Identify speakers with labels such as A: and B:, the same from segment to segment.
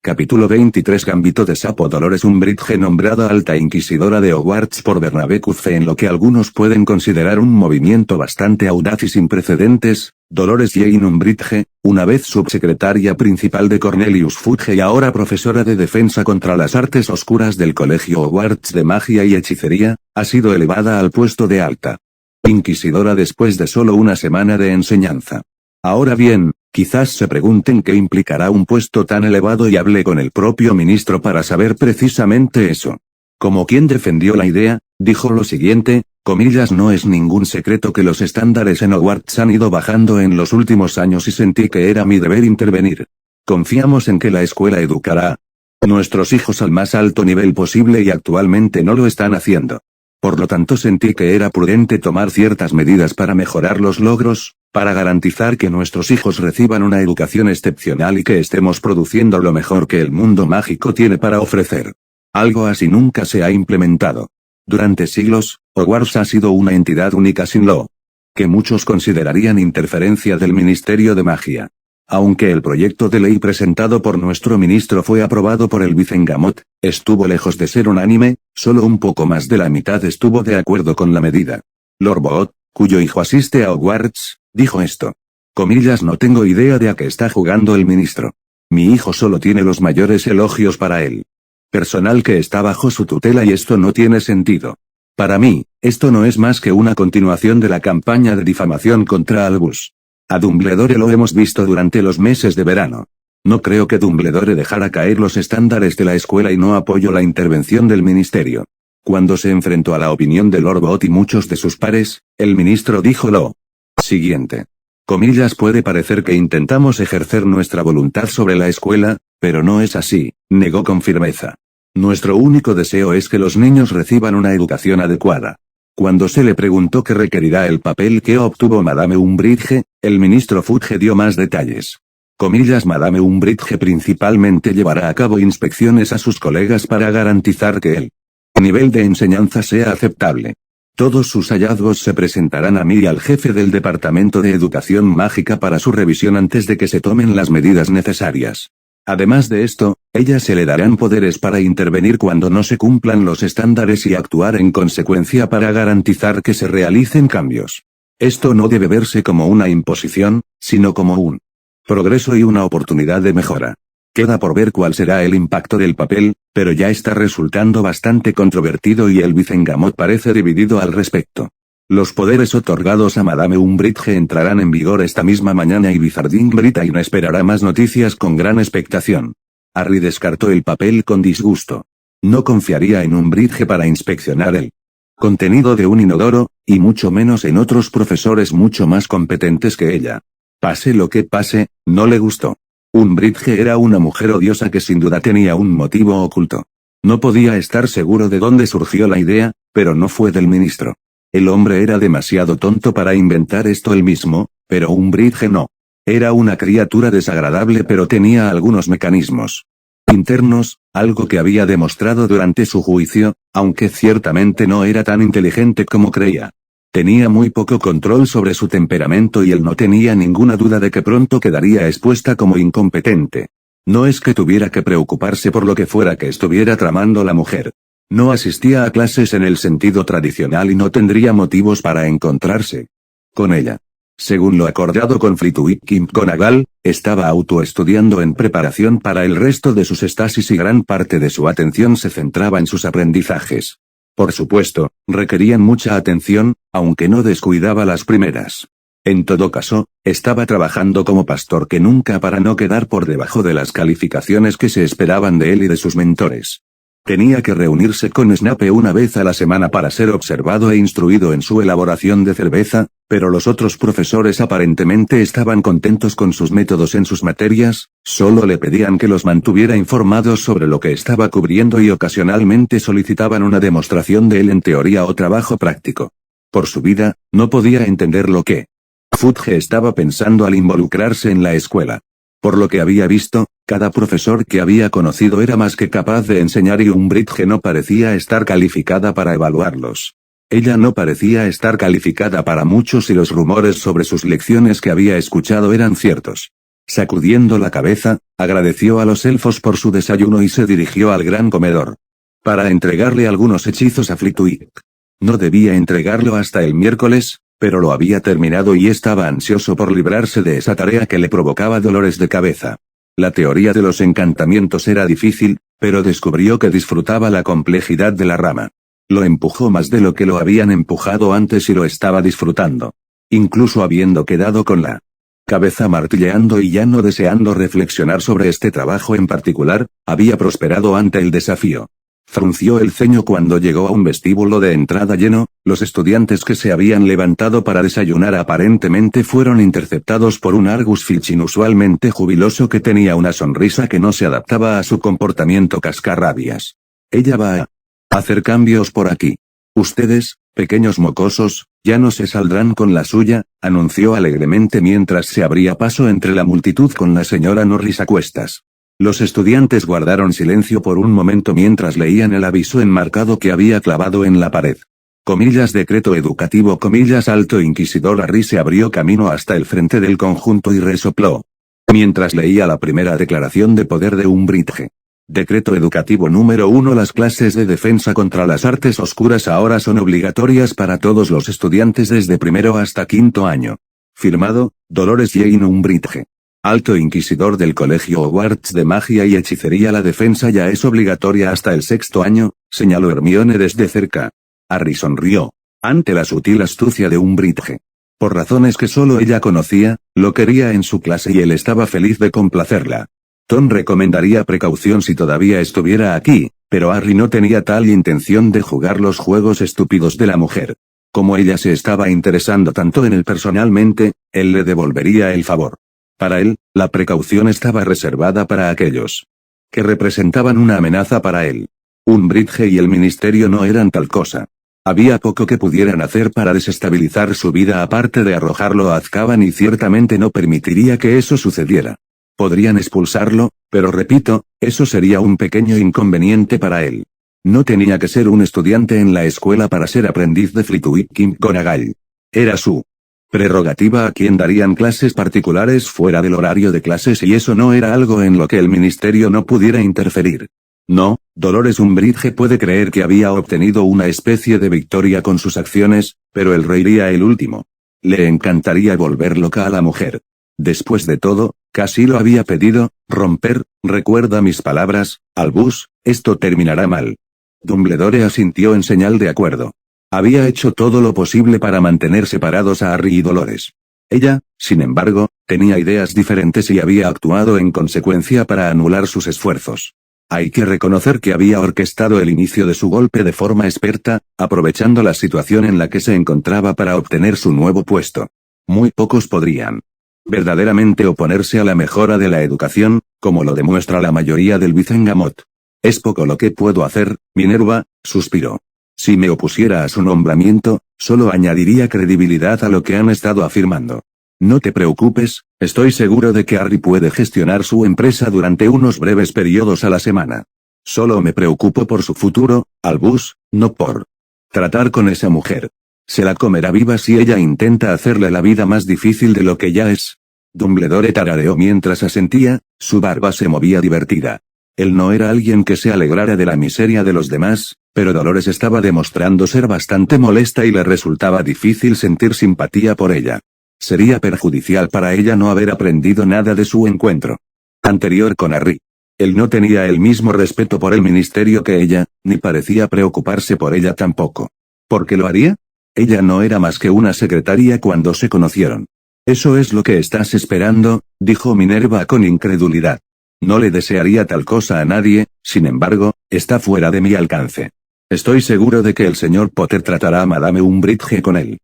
A: Capítulo 23 Gambito de Sapo Dolores Umbridge nombrada Alta Inquisidora de Hogwarts por Bernabé Cuffé en lo que algunos pueden considerar un movimiento bastante audaz y sin precedentes. Dolores Jane Umbridge, una vez subsecretaria principal de Cornelius Fudge y ahora profesora de defensa contra las artes oscuras del Colegio Hogwarts de Magia y Hechicería, ha sido elevada al puesto de Alta Inquisidora después de solo una semana de enseñanza. Ahora bien, quizás se pregunten qué implicará un puesto tan elevado y hablé con el propio ministro para saber precisamente eso. Como quien defendió la idea, dijo lo siguiente, comillas: no es ningún secreto que los estándares en Hogwarts han ido bajando en los últimos años y sentí que era mi deber intervenir. Confiamos en que la escuela educará a nuestros hijos al más alto nivel posible y actualmente no lo están haciendo. Por lo tanto sentí que era prudente tomar ciertas medidas para mejorar los logros, para garantizar que nuestros hijos reciban una educación excepcional y que estemos produciendo lo mejor que el mundo mágico tiene para ofrecer. Algo así nunca se ha implementado. Durante siglos, Hogwarts ha sido una entidad única sin lo que muchos considerarían interferencia del Ministerio de Magia. Aunque el proyecto de ley presentado por nuestro ministro fue aprobado por el Vicengamot, estuvo lejos de ser unánime, solo un poco más de la mitad estuvo de acuerdo con la medida. Lord Boot, cuyo hijo asiste a Hogwarts, dijo esto. Comillas: no tengo idea de a qué está jugando el ministro. Mi hijo solo tiene los mayores elogios para él. Personal que está bajo su tutela y esto no tiene sentido. Para mí, esto no es más que una continuación de la campaña de difamación contra Albus. A Dumbledore lo hemos visto durante los meses de verano. No creo que Dumbledore dejara caer los estándares de la escuela y no apoyo la intervención del ministerio. Cuando se enfrentó a la opinión de Lord Boot y muchos de sus pares, el ministro dijo lo siguiente. Comillas: puede parecer que intentamos ejercer nuestra voluntad sobre la escuela, pero no es así, negó con firmeza. Nuestro único deseo es que los niños reciban una educación adecuada. Cuando se le preguntó qué requerirá el papel que obtuvo Madame Umbridge, el ministro Fudge dio más detalles. Comillas: Madame Umbridge principalmente llevará a cabo inspecciones a sus colegas para garantizar que el nivel de enseñanza sea aceptable. Todos sus hallazgos se presentarán a mí y al jefe del Departamento de Educación Mágica para su revisión antes de que se tomen las medidas necesarias. Además de esto, ella se le darán poderes para intervenir cuando no se cumplan los estándares y actuar en consecuencia para garantizar que se realicen cambios. Esto no debe verse como una imposición, sino como un progreso y una oportunidad de mejora. Queda por ver cuál será el impacto del papel, pero ya está resultando bastante controvertido y el Vicengamot parece dividido al respecto. Los poderes otorgados a Madame Umbridge entrarán en vigor esta misma mañana y Wizarding Britain esperará más noticias con gran expectación. Harry descartó el papel con disgusto. No confiaría en Umbridge para inspeccionar el contenido de un inodoro, y mucho menos en otros profesores mucho más competentes que ella. Pase lo que pase, no le gustó. Umbridge era una mujer odiosa que sin duda tenía un motivo oculto. No podía estar seguro de dónde surgió la idea, pero no fue del ministro. El hombre era demasiado tonto para inventar esto él mismo, pero Umbridge no. Era una criatura desagradable pero tenía algunos mecanismos internos, algo que había demostrado durante su juicio, aunque ciertamente no era tan inteligente como creía. Tenía muy poco control sobre su temperamento y él no tenía ninguna duda de que pronto quedaría expuesta como incompetente. No es que tuviera que preocuparse por lo que fuera que estuviera tramando la mujer. No asistía a clases en el sentido tradicional y no tendría motivos para encontrarse con ella. Según lo acordado con Flitwick McGonagall, estaba autoestudiando en preparación para el resto de sus estasis y gran parte de su atención se centraba en sus aprendizajes. Por supuesto, requerían mucha atención, aunque no descuidaba las primeras. En todo caso, estaba trabajando como pastor que nunca para no quedar por debajo de las calificaciones que se esperaban de él y de sus mentores. Tenía que reunirse con Snape una vez a la semana para ser observado e instruido en su elaboración de cerveza, pero los otros profesores aparentemente estaban contentos con sus métodos en sus materias, solo le pedían que los mantuviera informados sobre lo que estaba cubriendo y ocasionalmente solicitaban una demostración de él en teoría o trabajo práctico. Por su vida, no podía entender lo que Fudge estaba pensando al involucrarse en la escuela. Por lo que había visto, cada profesor que había conocido era más que capaz de enseñar y Umbridge no parecía estar calificada para evaluarlos. Ella no parecía estar calificada para muchos y los rumores sobre sus lecciones que había escuchado eran ciertos. Sacudiendo la cabeza, agradeció a los elfos por su desayuno y se dirigió al gran comedor. Para entregarle algunos hechizos a Flitwick. No debía entregarlo hasta el miércoles, pero lo había terminado y estaba ansioso por librarse de esa tarea que le provocaba dolores de cabeza. La teoría de los encantamientos era difícil, pero descubrió que disfrutaba la complejidad de la rama. Lo empujó más de lo que lo habían empujado antes y lo estaba disfrutando. Incluso habiendo quedado con la cabeza martilleando y ya no deseando reflexionar sobre este trabajo en particular, había prosperado ante el desafío. Frunció el ceño cuando llegó a un vestíbulo de entrada lleno, los estudiantes que se habían levantado para desayunar aparentemente fueron interceptados por un Argus Filch inusualmente jubiloso que tenía una sonrisa que no se adaptaba a su comportamiento cascarrabias. Ella va a hacer cambios por aquí. Ustedes, pequeños mocosos, ya no se saldrán con la suya, anunció alegremente mientras se abría paso entre la multitud con la señora Norris a cuestas. Los estudiantes guardaron silencio por un momento mientras leían el aviso enmarcado que había clavado en la pared. Comillas decreto educativo comillas alto inquisidor Harry se abrió camino hasta el frente del conjunto y resopló. Mientras leía la primera declaración de poder de Umbridge. Decreto educativo número 1. Las clases de defensa contra las artes oscuras ahora son obligatorias para todos los estudiantes desde primero hasta quinto año. Firmado, Dolores Jane Umbridge. Alto Inquisidor del Colegio Hogwarts de Magia y Hechicería. La defensa ya es obligatoria hasta el sexto año, señaló Hermione desde cerca. Harry sonrió. Ante la sutil astucia de Umbridge. Por razones que solo ella conocía, lo quería en su clase y él estaba feliz de complacerla. Tom recomendaría precaución si todavía estuviera aquí, pero Harry no tenía tal intención de jugar los juegos estúpidos de la mujer. Como ella se estaba interesando tanto en él personalmente, él le devolvería el favor. Para él, la precaución estaba reservada para aquellos que representaban una amenaza para él. Umbridge y el ministerio no eran tal cosa. Había poco que pudieran hacer para desestabilizar su vida aparte de arrojarlo a Azkaban y ciertamente no permitiría que eso sucediera. Podrían expulsarlo, pero repito, eso sería un pequeño inconveniente para él. No tenía que ser un estudiante en la escuela para ser aprendiz de Flitwick McGonagall. Era su prerrogativa a quien darían clases particulares fuera del horario de clases y eso no era algo en lo que el ministerio no pudiera interferir. No, Dolores Umbridge puede creer que había obtenido una especie de victoria con sus acciones, pero él reiría el último. Le encantaría volver loca a la mujer. Después de todo, casi lo había pedido, romper, recuerda mis palabras, Albus, esto terminará mal. Dumbledore asintió en señal de acuerdo. Había hecho todo lo posible para mantener separados a Harry y Dolores. Ella, sin embargo, tenía ideas diferentes y había actuado en consecuencia para anular sus esfuerzos. Hay que reconocer que había orquestado el inicio de su golpe de forma experta, aprovechando la situación en la que se encontraba para obtener su nuevo puesto. Muy pocos podrían verdaderamente oponerse a la mejora de la educación, como lo demuestra la mayoría del Wizengamot. Es poco lo que puedo hacer, Minerva, suspiró. Si me opusiera a su nombramiento, solo añadiría credibilidad a lo que han estado afirmando. No te preocupes, estoy seguro de que Harry puede gestionar su empresa durante unos breves periodos a la semana. Solo me preocupo por su futuro, Albus, no por tratar con esa mujer. Se la comerá viva si ella intenta hacerle la vida más difícil de lo que ya es. Dumbledore tarareó mientras asentía, su barba se movía divertida. Él no era alguien que se alegrara de la miseria de los demás, pero Dolores estaba demostrando ser bastante molesta y le resultaba difícil sentir simpatía por ella. Sería perjudicial para ella no haber aprendido nada de su encuentro anterior con Harry. Él no tenía el mismo respeto por el ministerio que ella, ni parecía preocuparse por ella tampoco. ¿Por qué lo haría? Ella no era más que una secretaria cuando se conocieron. Eso es lo que estás esperando, dijo Minerva con incredulidad. No le desearía tal cosa a nadie, sin embargo, está fuera de mi alcance. Estoy seguro de que el señor Potter tratará a Madame Umbridge con él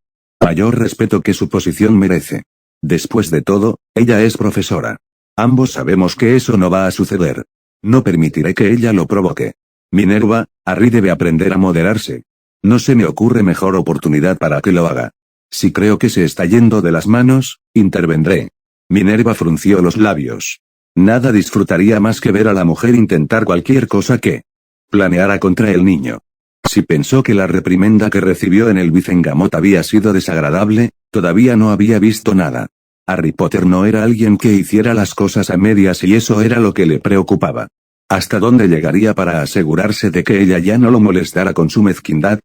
A: mayor respeto que su posición merece. Después de todo, ella es profesora. Ambos sabemos que eso no va a suceder. No permitiré que ella lo provoque. Minerva, Harry debe aprender a moderarse. No se me ocurre mejor oportunidad para que lo haga. Si creo que se está yendo de las manos, intervendré. Minerva frunció los labios. Nada disfrutaría más que ver a la mujer intentar cualquier cosa que planeara contra el niño. Si pensó que la reprimenda que recibió en el Wizengamot había sido desagradable, todavía no había visto nada. Harry Potter no era alguien que hiciera las cosas a medias y eso era lo que le preocupaba. ¿Hasta dónde llegaría para asegurarse de que ella ya no lo molestara con su mezquindad?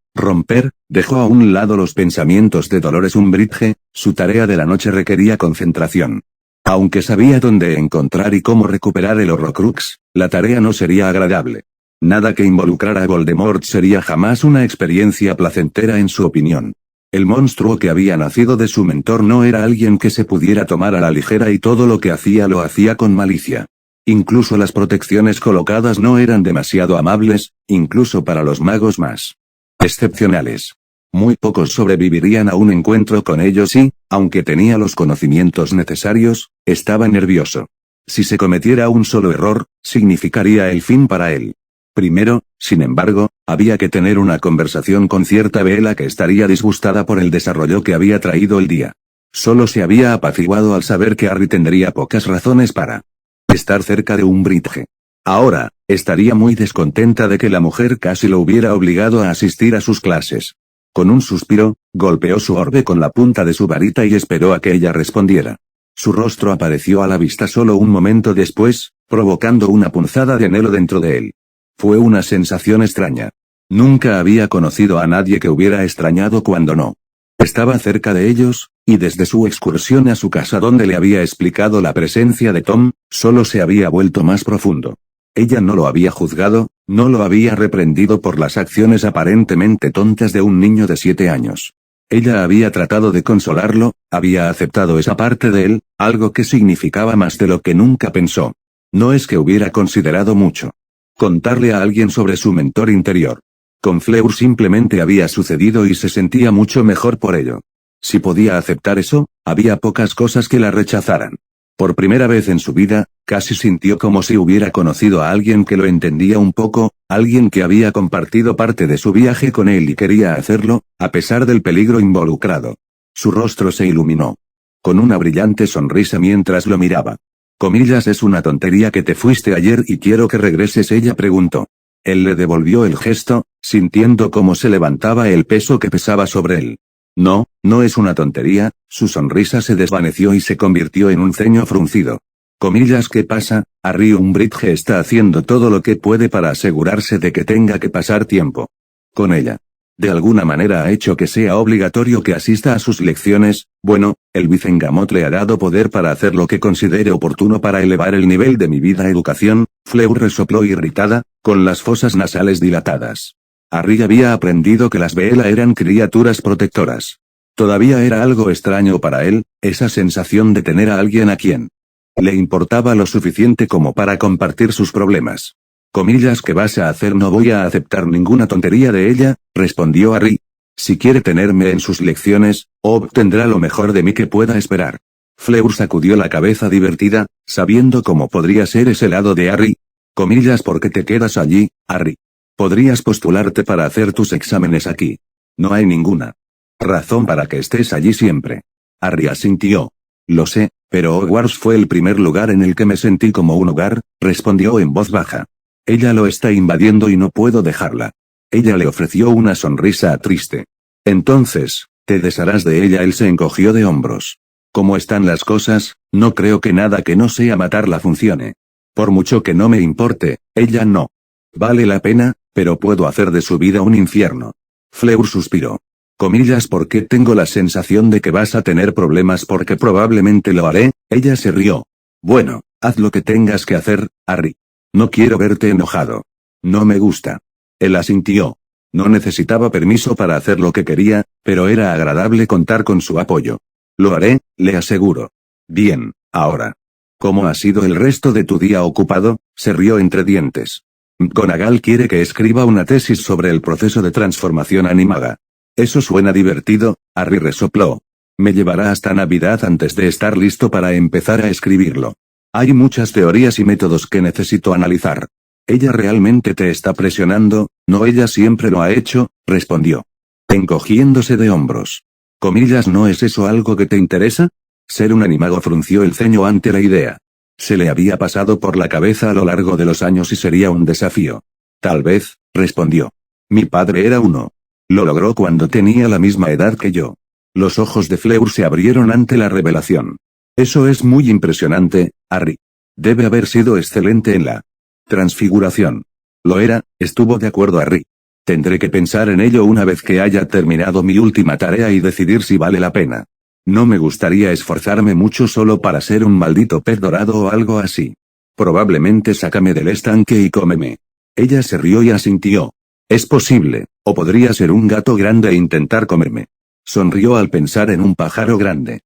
A: Dejó a un lado los pensamientos de Dolores Umbridge, su tarea de la noche requería concentración. Aunque sabía dónde encontrar y cómo recuperar el Horrocrux, la tarea no sería agradable. Nada que involucrara a Voldemort sería jamás una experiencia placentera en su opinión. El monstruo que había nacido de su mentor no era alguien que se pudiera tomar a la ligera y todo lo que hacía lo hacía con malicia. Incluso las protecciones colocadas no eran demasiado amables, incluso para los magos más excepcionales. Muy pocos sobrevivirían a un encuentro con ellos y, aunque tenía los conocimientos necesarios, estaba nervioso. Si se cometiera un solo error, significaría el fin para él. Primero, sin embargo, había que tener una conversación con cierta Bella que estaría disgustada por el desarrollo que había traído el día. Solo se había apaciguado al saber que Harry tendría pocas razones para estar cerca de Umbridge. Ahora, estaría muy descontenta de que la mujer casi lo hubiera obligado a asistir a sus clases. Con un suspiro, golpeó su orbe con la punta de su varita y esperó a que ella respondiera. Su rostro apareció a la vista solo un momento después, provocando una punzada de anhelo dentro de él. Fue una sensación extraña. Nunca había conocido a nadie que hubiera extrañado cuando no estaba cerca de ellos, y desde su excursión a su casa donde le había explicado la presencia de Tom, solo se había vuelto más profundo. Ella no lo había juzgado, no lo había reprendido por las acciones aparentemente tontas de un niño de 7 años. Ella había tratado de consolarlo, había aceptado esa parte de él, algo que significaba más de lo que nunca pensó. No es que hubiera considerado mucho contarle a alguien sobre su mentor interior. Con Fleur simplemente había sucedido y se sentía mucho mejor por ello. Si podía aceptar eso, había pocas cosas que la rechazaran. Por primera vez en su vida, casi sintió como si hubiera conocido a alguien que lo entendía un poco, alguien que había compartido parte de su viaje con él y quería hacerlo, a pesar del peligro involucrado. Su rostro se iluminó con una brillante sonrisa mientras lo miraba. Comillas, es una tontería que te fuiste ayer y quiero que regreses, ella preguntó. Él le devolvió el gesto, sintiendo cómo se levantaba el peso que pesaba sobre él. No, no es una tontería, su sonrisa se desvaneció y se convirtió en un ceño fruncido. Comillas, ¿qué pasa? Harry Umbridge está haciendo todo lo que puede para asegurarse de que tenga que pasar tiempo con ella. De alguna manera ha hecho que sea obligatorio que asista a sus lecciones. Bueno, el Wizengamot le ha dado poder para hacer lo que considere oportuno para elevar el nivel de mi vida educación. Fleur resopló irritada, con las fosas nasales dilatadas. Harry había aprendido que las Bella eran criaturas protectoras. Todavía era algo extraño para él, esa sensación de tener a alguien a quien le importaba lo suficiente como para compartir sus problemas. Comillas, ¿qué vas a hacer? No voy a aceptar ninguna tontería de ella, respondió Harry. Si quiere tenerme en sus lecciones, obtendrá lo mejor de mí que pueda esperar. Fleur sacudió la cabeza divertida, sabiendo cómo podría ser ese lado de Harry. Comillas, ¿por qué te quedas allí, Harry? Podrías postularte para hacer tus exámenes aquí. No hay ninguna razón para que estés allí siempre. Harry asintió. Lo sé, pero Hogwarts fue el primer lugar en el que me sentí como un hogar, respondió en voz baja. Ella lo está invadiendo y no puedo dejarla. Ella le ofreció una sonrisa triste. Entonces, te desharás de ella. Él se encogió de hombros. ¿Cómo están las cosas? No creo que nada que no sea matarla funcione. Por mucho que no me importe, ella no vale la pena, pero puedo hacer de su vida un infierno. Fleur suspiró. Comillas, ¿por qué tengo la sensación de que vas a tener problemas? Porque probablemente lo haré. Ella se rió. Bueno, haz lo que tengas que hacer, Harry. No quiero verte enojado. No me gusta. Él asintió. No necesitaba permiso para hacer lo que quería, pero era agradable contar con su apoyo. Lo haré, le aseguro. Bien, ahora. ¿Cómo ha sido el resto de tu día ocupado? Se rió entre dientes. McGonagall quiere que escriba una tesis sobre el proceso de transformación animaga. Eso suena divertido, Harry resopló. Me llevará hasta Navidad antes de estar listo para empezar a escribirlo. Hay muchas teorías y métodos que necesito analizar. Ella realmente te está presionando, no, ella siempre lo ha hecho, respondió. Encogiéndose de hombros. Comillas, ¿no es eso algo que te interesa? Ser un animago, frunció el ceño ante la idea. Se le había pasado por la cabeza a lo largo de los años y sería un desafío. Tal vez, respondió. Mi padre era uno. Lo logró cuando tenía la misma edad que yo. Los ojos de Fleur se abrieron ante la revelación. Eso es muy impresionante, Harry. Debe haber sido excelente en la transfiguración. Lo era, estuvo de acuerdo Harry. Tendré que pensar en ello una vez que haya terminado mi última tarea y decidir si vale la pena. No me gustaría esforzarme mucho solo para ser un maldito pez dorado o algo así. Probablemente sácame del estanque y cómeme. Ella se rió y asintió. Es posible, o podría ser un gato grande e intentar comerme. Sonrió al pensar en un pájaro grande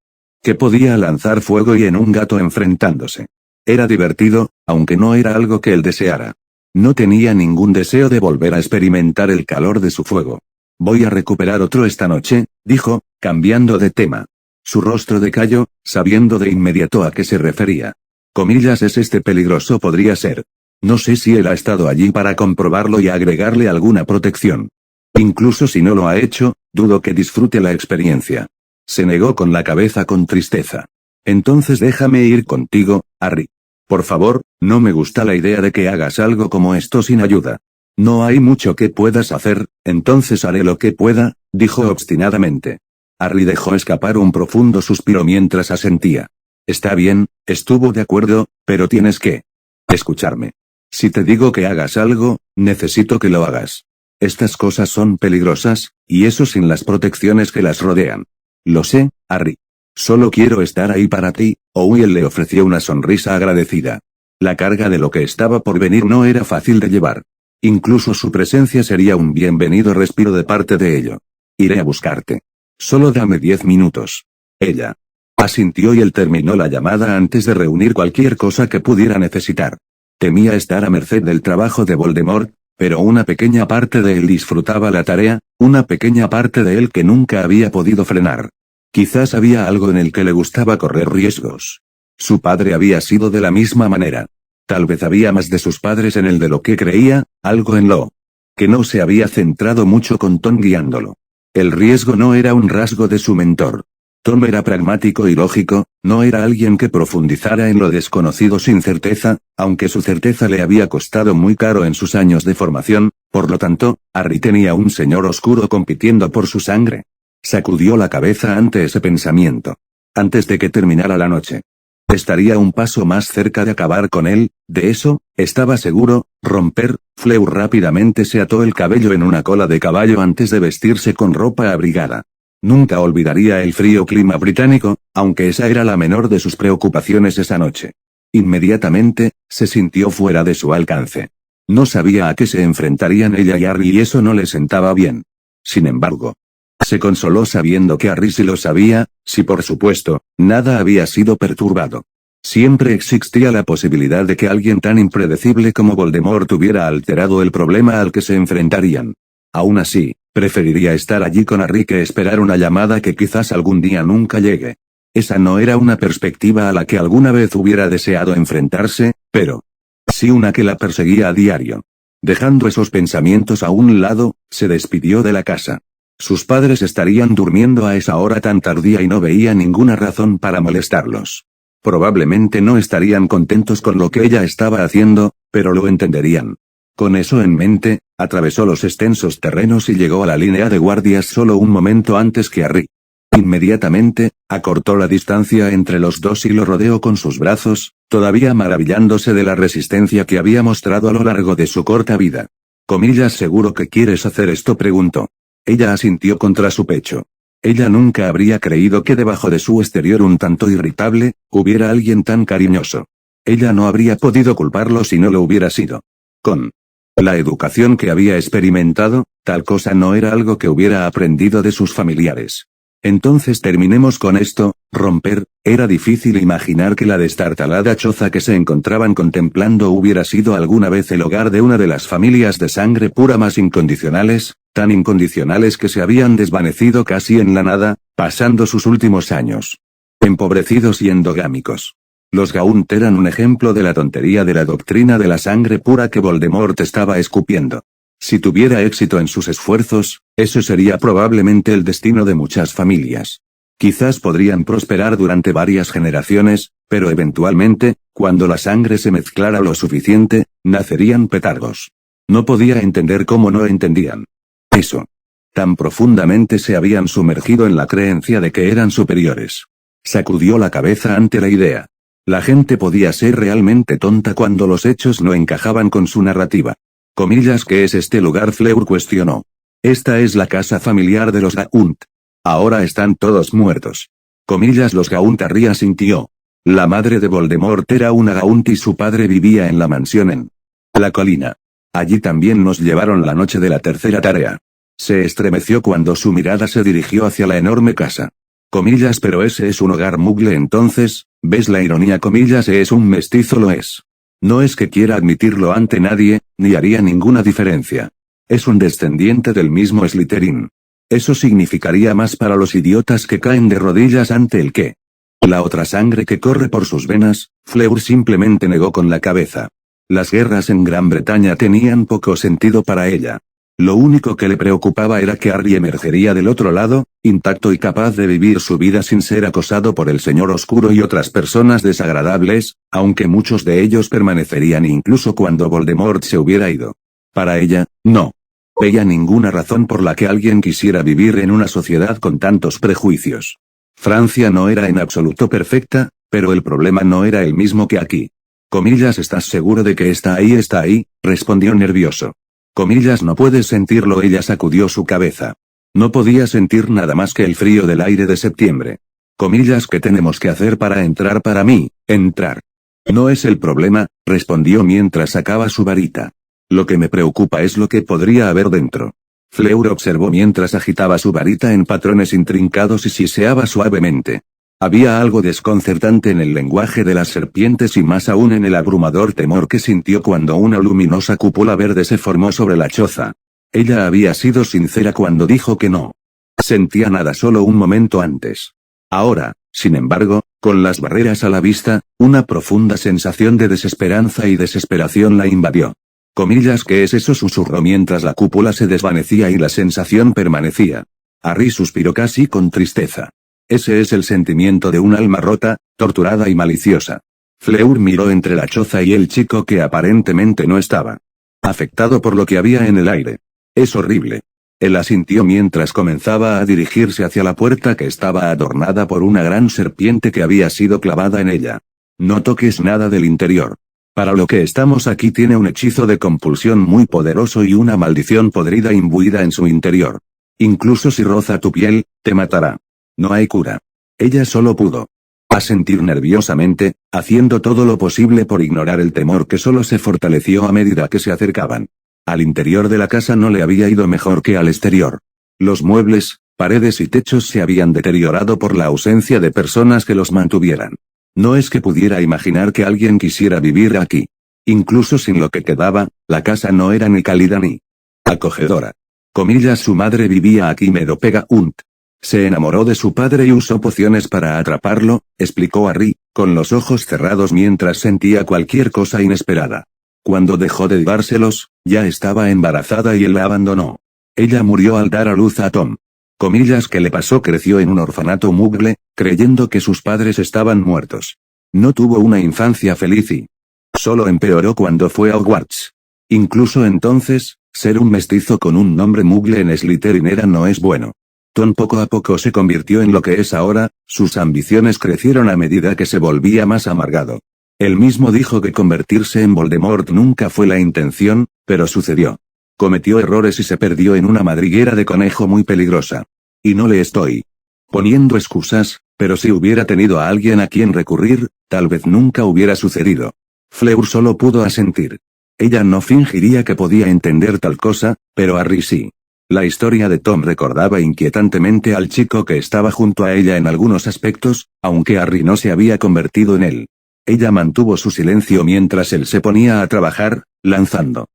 A: que podía lanzar fuego y en un gato enfrentándose. Era divertido, aunque no era algo que él deseara. No tenía ningún deseo de volver a experimentar el calor de su fuego. Voy a recuperar otro esta noche, dijo, cambiando de tema. Su rostro decayó, sabiendo de inmediato a qué se refería. Comillas, ¿es este peligroso? Podría ser. No sé si él ha estado allí para comprobarlo y agregarle alguna protección. Incluso si no lo ha hecho, dudo que disfrute la experiencia. Se negó con la cabeza con tristeza. Entonces déjame ir contigo, Harry. Por favor, no me gusta la idea de que hagas algo como esto sin ayuda. No hay mucho que puedas hacer, entonces haré lo que pueda, dijo obstinadamente. Harry dejó escapar un profundo suspiro mientras asentía. Está bien, estuvo de acuerdo, pero tienes que escucharme. Si te digo que hagas algo, necesito que lo hagas. Estas cosas son peligrosas, y eso sin las protecciones que las rodean. Lo sé, Harry. Solo quiero estar ahí para ti. Owen le ofreció una sonrisa agradecida. La carga de lo que estaba por venir no era fácil de llevar. Incluso su presencia sería un bienvenido respiro de parte de ello. Iré a buscarte. Solo dame 10 minutos. Ella asintió y él terminó la llamada antes de reunir cualquier cosa que pudiera necesitar. Temía estar a merced del trabajo de Voldemort, pero una pequeña parte de él disfrutaba la tarea, una pequeña parte de él que nunca había podido frenar. Quizás había algo en el que le gustaba correr riesgos. Su padre había sido de la misma manera. Tal vez había más de sus padres en el de lo que creía, algo en lo que no se había centrado mucho con Tom guiándolo. El riesgo no era un rasgo de su mentor. Tom era pragmático y lógico, no era alguien que profundizara en lo desconocido sin certeza, aunque su certeza le había costado muy caro en sus años de formación, por lo tanto, Harry tenía un señor oscuro compitiendo por su sangre. Sacudió la cabeza ante ese pensamiento. Antes de que terminara la noche. Estaría un paso más cerca de acabar con él, de eso, estaba seguro. Fleur rápidamente se ató el cabello en una cola de caballo antes de vestirse con ropa abrigada. Nunca olvidaría el frío clima británico, aunque esa era la menor de sus preocupaciones esa noche. Inmediatamente, se sintió fuera de su alcance. No sabía a qué se enfrentarían ella y Harry y eso no le sentaba bien. Sin embargo, se consoló sabiendo que Harry sí lo sabía, si por supuesto, nada había sido perturbado. Siempre existía la posibilidad de que alguien tan impredecible como Voldemort hubiera alterado el problema al que se enfrentarían. Aún así, preferiría estar allí con Harry que esperar una llamada que quizás algún día nunca llegue. Esa no era una perspectiva a la que alguna vez hubiera deseado enfrentarse, pero sí una que la perseguía a diario. Dejando esos pensamientos a un lado, se despidió de la casa. Sus padres estarían durmiendo a esa hora tan tardía y no veía ninguna razón para molestarlos. Probablemente no estarían contentos con lo que ella estaba haciendo, pero lo entenderían. Con eso en mente, atravesó los extensos terrenos y llegó a la línea de guardias solo un momento antes que Harry. Inmediatamente, acortó la distancia entre los dos y lo rodeó con sus brazos, todavía maravillándose de la resistencia que había mostrado a lo largo de su corta vida. Comillas, ¿seguro que quieres hacer esto?, preguntó. Ella asintió contra su pecho. Ella nunca habría creído que debajo de su exterior un tanto irritable, hubiera alguien tan cariñoso. Ella no habría podido culparlo si no lo hubiera sido. Con la educación que había experimentado, tal cosa no era algo que hubiera aprendido de sus familiares. Entonces terminemos con esto. Era difícil imaginar que la destartalada choza que se encontraban contemplando hubiera sido alguna vez el hogar de una de las familias de sangre pura más incondicionales, tan incondicionales que se habían desvanecido casi en la nada, pasando sus últimos años empobrecidos y endogámicos. Los Gaunt eran un ejemplo de la tontería de la doctrina de la sangre pura que Voldemort estaba escupiendo. Si tuviera éxito en sus esfuerzos, eso sería probablemente el destino de muchas familias. Quizás podrían prosperar durante varias generaciones, pero eventualmente, cuando la sangre se mezclara lo suficiente, nacerían petardos. No podía entender cómo no entendían eso. Tan profundamente se habían sumergido en la creencia de que eran superiores. Sacudió la cabeza ante la idea. La gente podía ser realmente tonta cuando los hechos no encajaban con su narrativa. Comillas, ¿qué es este lugar? Fleur cuestionó. Esta es la casa familiar de los Gaunt. Ahora están todos muertos. Comillas, los Gaunt. Harry asintió. La madre de Voldemort era una Gaunt y su padre vivía en la mansión en la colina. Allí también nos llevaron la noche de la tercera tarea. Se estremeció cuando su mirada se dirigió hacia la enorme casa. Comillas, pero ese es un hogar Muggle entonces, ¿ves la ironía? Comillas, es un mestizo, lo es. No es que quiera admitirlo ante nadie, ni haría ninguna diferencia. Es un descendiente del mismo Slytherin. Eso significaría más para los idiotas que caen de rodillas ante el que. La otra sangre que corre por sus venas. Fleur simplemente negó con la cabeza. Las guerras en Gran Bretaña tenían poco sentido para ella. Lo único que le preocupaba era que Harry emergería del otro lado, intacto y capaz de vivir su vida sin ser acosado por el Señor Oscuro y otras personas desagradables, aunque muchos de ellos permanecerían incluso cuando Voldemort se hubiera ido. Para ella, no veía ninguna razón por la que alguien quisiera vivir en una sociedad con tantos prejuicios. Francia no era en absoluto perfecta, pero el problema no era el mismo que aquí. Comillas, ¿estás seguro de que está ahí? Está ahí, respondió nervioso. Comillas, no puedes sentirlo. Ella sacudió su cabeza. No podía sentir nada más que el frío del aire de septiembre. Comillas, ¿qué tenemos que hacer para entrar? Para mí, entrar no es el problema, respondió mientras sacaba su varita. Lo que me preocupa es lo que podría haber dentro. Fleur observó mientras agitaba su varita en patrones intrincados y siseaba suavemente. Había algo desconcertante en el lenguaje de las serpientes y más aún en el abrumador temor que sintió cuando una luminosa cúpula verde se formó sobre la choza. Ella había sido sincera cuando dijo que no sentía nada solo un momento antes. Ahora, sin embargo, con las barreras a la vista, una profunda sensación de desesperanza y desesperación la invadió. Comillas, ¿qué es eso? Susurró mientras la cúpula se desvanecía y la sensación permanecía. Harry suspiró casi con tristeza. Ese es el sentimiento de un alma rota, torturada y maliciosa. Fleur miró entre la choza y el chico que aparentemente no estaba afectado por lo que había en el aire. Es horrible. Él asintió mientras comenzaba a dirigirse hacia la puerta que estaba adornada por una gran serpiente que había sido clavada en ella. No toques nada del interior. Para lo que estamos aquí tiene un hechizo de compulsión muy poderoso y una maldición podrida imbuida en su interior. Incluso si roza tu piel, te matará. No hay cura. Ella solo pudo asentir nerviosamente, haciendo todo lo posible por ignorar el temor que solo se fortaleció a medida que se acercaban. Al interior de la casa no le había ido mejor que al exterior. Los muebles, paredes y techos se habían deteriorado por la ausencia de personas que los mantuvieran. No es que pudiera imaginar que alguien quisiera vivir aquí. Incluso sin lo que quedaba, la casa no era ni cálida ni acogedora. Comillas, su madre vivía aquí. Medopega-unt. Se enamoró de su padre y usó pociones para atraparlo, explicó Harry, con los ojos cerrados mientras sentía cualquier cosa inesperada. Cuando dejó de dárselos, ya estaba embarazada y él la abandonó. Ella murió al dar a luz a Tom. Comillas, ¿qué le pasó? Creció en un orfanato Muggle, creyendo que sus padres estaban muertos. No tuvo una infancia feliz y solo empeoró cuando fue a Hogwarts. Incluso entonces, ser un mestizo con un nombre Muggle en Slytherin no es bueno. Tom poco a poco se convirtió en lo que es ahora, sus ambiciones crecieron a medida que se volvía más amargado. Él mismo dijo que convertirse en Voldemort nunca fue la intención, pero sucedió. Cometió errores y se perdió en una madriguera de conejo muy peligrosa. Y no le estoy poniendo excusas, pero si hubiera tenido a alguien a quien recurrir, tal vez nunca hubiera sucedido. Fleur solo pudo asentir. Ella no fingiría que podía entender tal cosa, pero Harry sí. La historia de Tom recordaba inquietantemente al chico que estaba junto a ella en algunos aspectos, aunque Harry no se había convertido en él. Ella mantuvo su silencio mientras él se ponía a trabajar, lanzando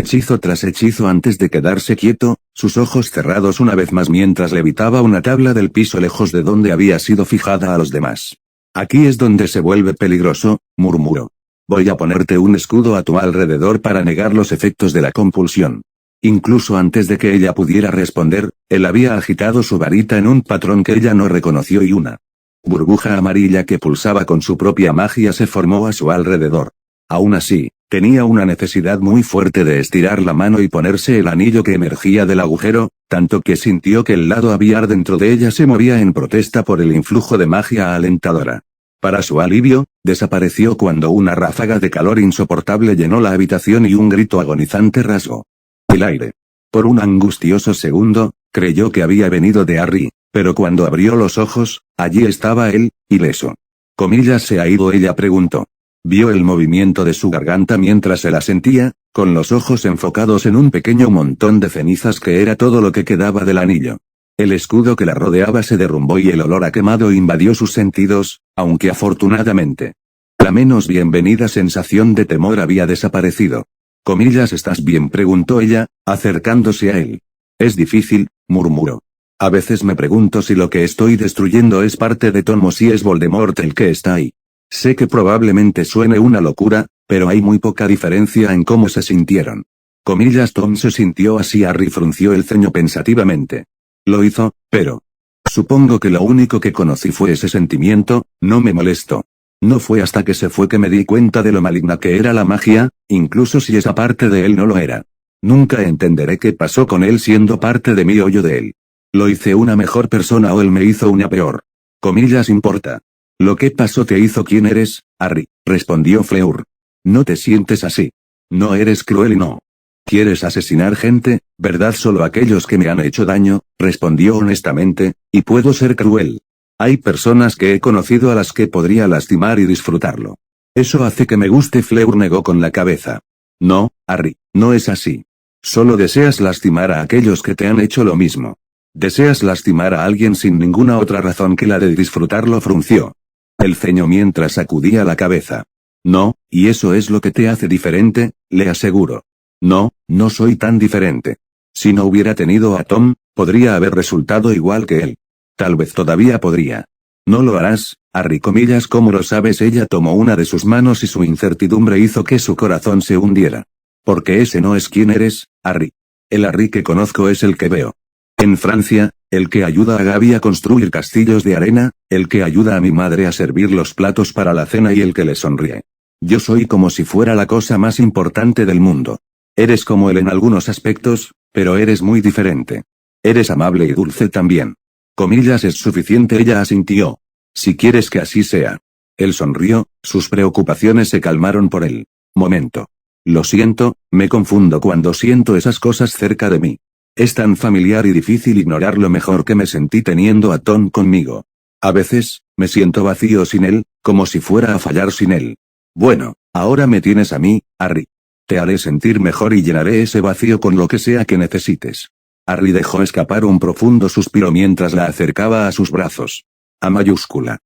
A: hechizo tras hechizo antes de quedarse quieto, sus ojos cerrados una vez más mientras levitaba una tabla del piso lejos de donde había sido fijada a los demás. Aquí es donde se vuelve peligroso, murmuró. Voy a ponerte un escudo a tu alrededor para negar los efectos de la compulsión. Incluso antes de que ella pudiera responder, él había agitado su varita en un patrón que ella no reconoció y una burbuja amarilla que pulsaba con su propia magia se formó a su alrededor. Aún así, tenía una necesidad muy fuerte de estirar la mano y ponerse el anillo que emergía del agujero, tanto que sintió que el lado aviar dentro de ella se movía en protesta por el influjo de magia alentadora. Para su alivio, desapareció cuando una ráfaga de calor insoportable llenó la habitación y un grito agonizante rasgó el aire. Por un angustioso segundo, creyó que había venido de Harry, pero cuando abrió los ojos, allí estaba él, ileso. Comillas, ¿se ha ido? Ella preguntó. Vio el movimiento de su garganta mientras se la sentía, con los ojos enfocados en un pequeño montón de cenizas que era todo lo que quedaba del anillo. El escudo que la rodeaba se derrumbó y el olor a quemado invadió sus sentidos, aunque afortunadamente la menos bienvenida sensación de temor había desaparecido. Comillas, ¿estás bien?, preguntó ella, acercándose a él. Es difícil, murmuró. A veces me pregunto si lo que estoy destruyendo es parte de Tom o si es Voldemort el que está ahí. Sé que probablemente suene una locura, pero hay muy poca diferencia en cómo se sintieron. Comillas, Tom se sintió así. Harry frunció el ceño pensativamente. Lo hizo, pero supongo que lo único que conocí fue ese sentimiento, no me molestó. No fue hasta que se fue que me di cuenta de lo maligna que era la magia, incluso si esa parte de él no lo era. Nunca entenderé qué pasó con él siendo parte de mí o yo de él. ¿Lo hice una mejor persona o él me hizo una peor? Comillas, importa. Lo que pasó te hizo quien eres, Harry, respondió Fleur. No te sientes así. No eres cruel y no quieres asesinar gente, ¿verdad? Solo aquellos que me han hecho daño, respondió honestamente, y puedo ser cruel. Hay personas que he conocido a las que podría lastimar y disfrutarlo. Eso hace que me guste. Fleur negó con la cabeza. No, Harry, no es así. Solo deseas lastimar a aquellos que te han hecho lo mismo. Deseas lastimar a alguien sin ninguna otra razón que la de disfrutarlo. Frunció el ceño mientras sacudía la cabeza. No, y eso es lo que te hace diferente, le aseguro. No, no soy tan diferente. Si no hubiera tenido a Tom, podría haber resultado igual que él. Tal vez todavía podría. No lo harás, Harry. Comillas, ¿cómo lo sabes? Ella tomó una de sus manos y su incertidumbre hizo que su corazón se hundiera. Porque ese no es quien eres, Harry. El Harry que conozco es el que veo en Francia, el que ayuda a Gaby a construir castillos de arena, el que ayuda a mi madre a servir los platos para la cena y el que le sonríe. Yo soy como si fuera la cosa más importante del mundo. Eres como él en algunos aspectos, pero eres muy diferente. Eres amable y dulce también. Comillas, es suficiente. Ella asintió. Si quieres que así sea. Él sonrió, sus preocupaciones se calmaron por el momento. Lo siento, me confundo cuando siento esas cosas cerca de mí. Es tan familiar y difícil ignorar lo mejor que me sentí teniendo a Tom conmigo. A veces, me siento vacío sin él, como si fuera a fallar sin él. Bueno, ahora me tienes a mí, Harry. Te haré sentir mejor y llenaré ese vacío con lo que sea que necesites. Harry dejó escapar un profundo suspiro mientras la acercaba a sus brazos. A mayúscula.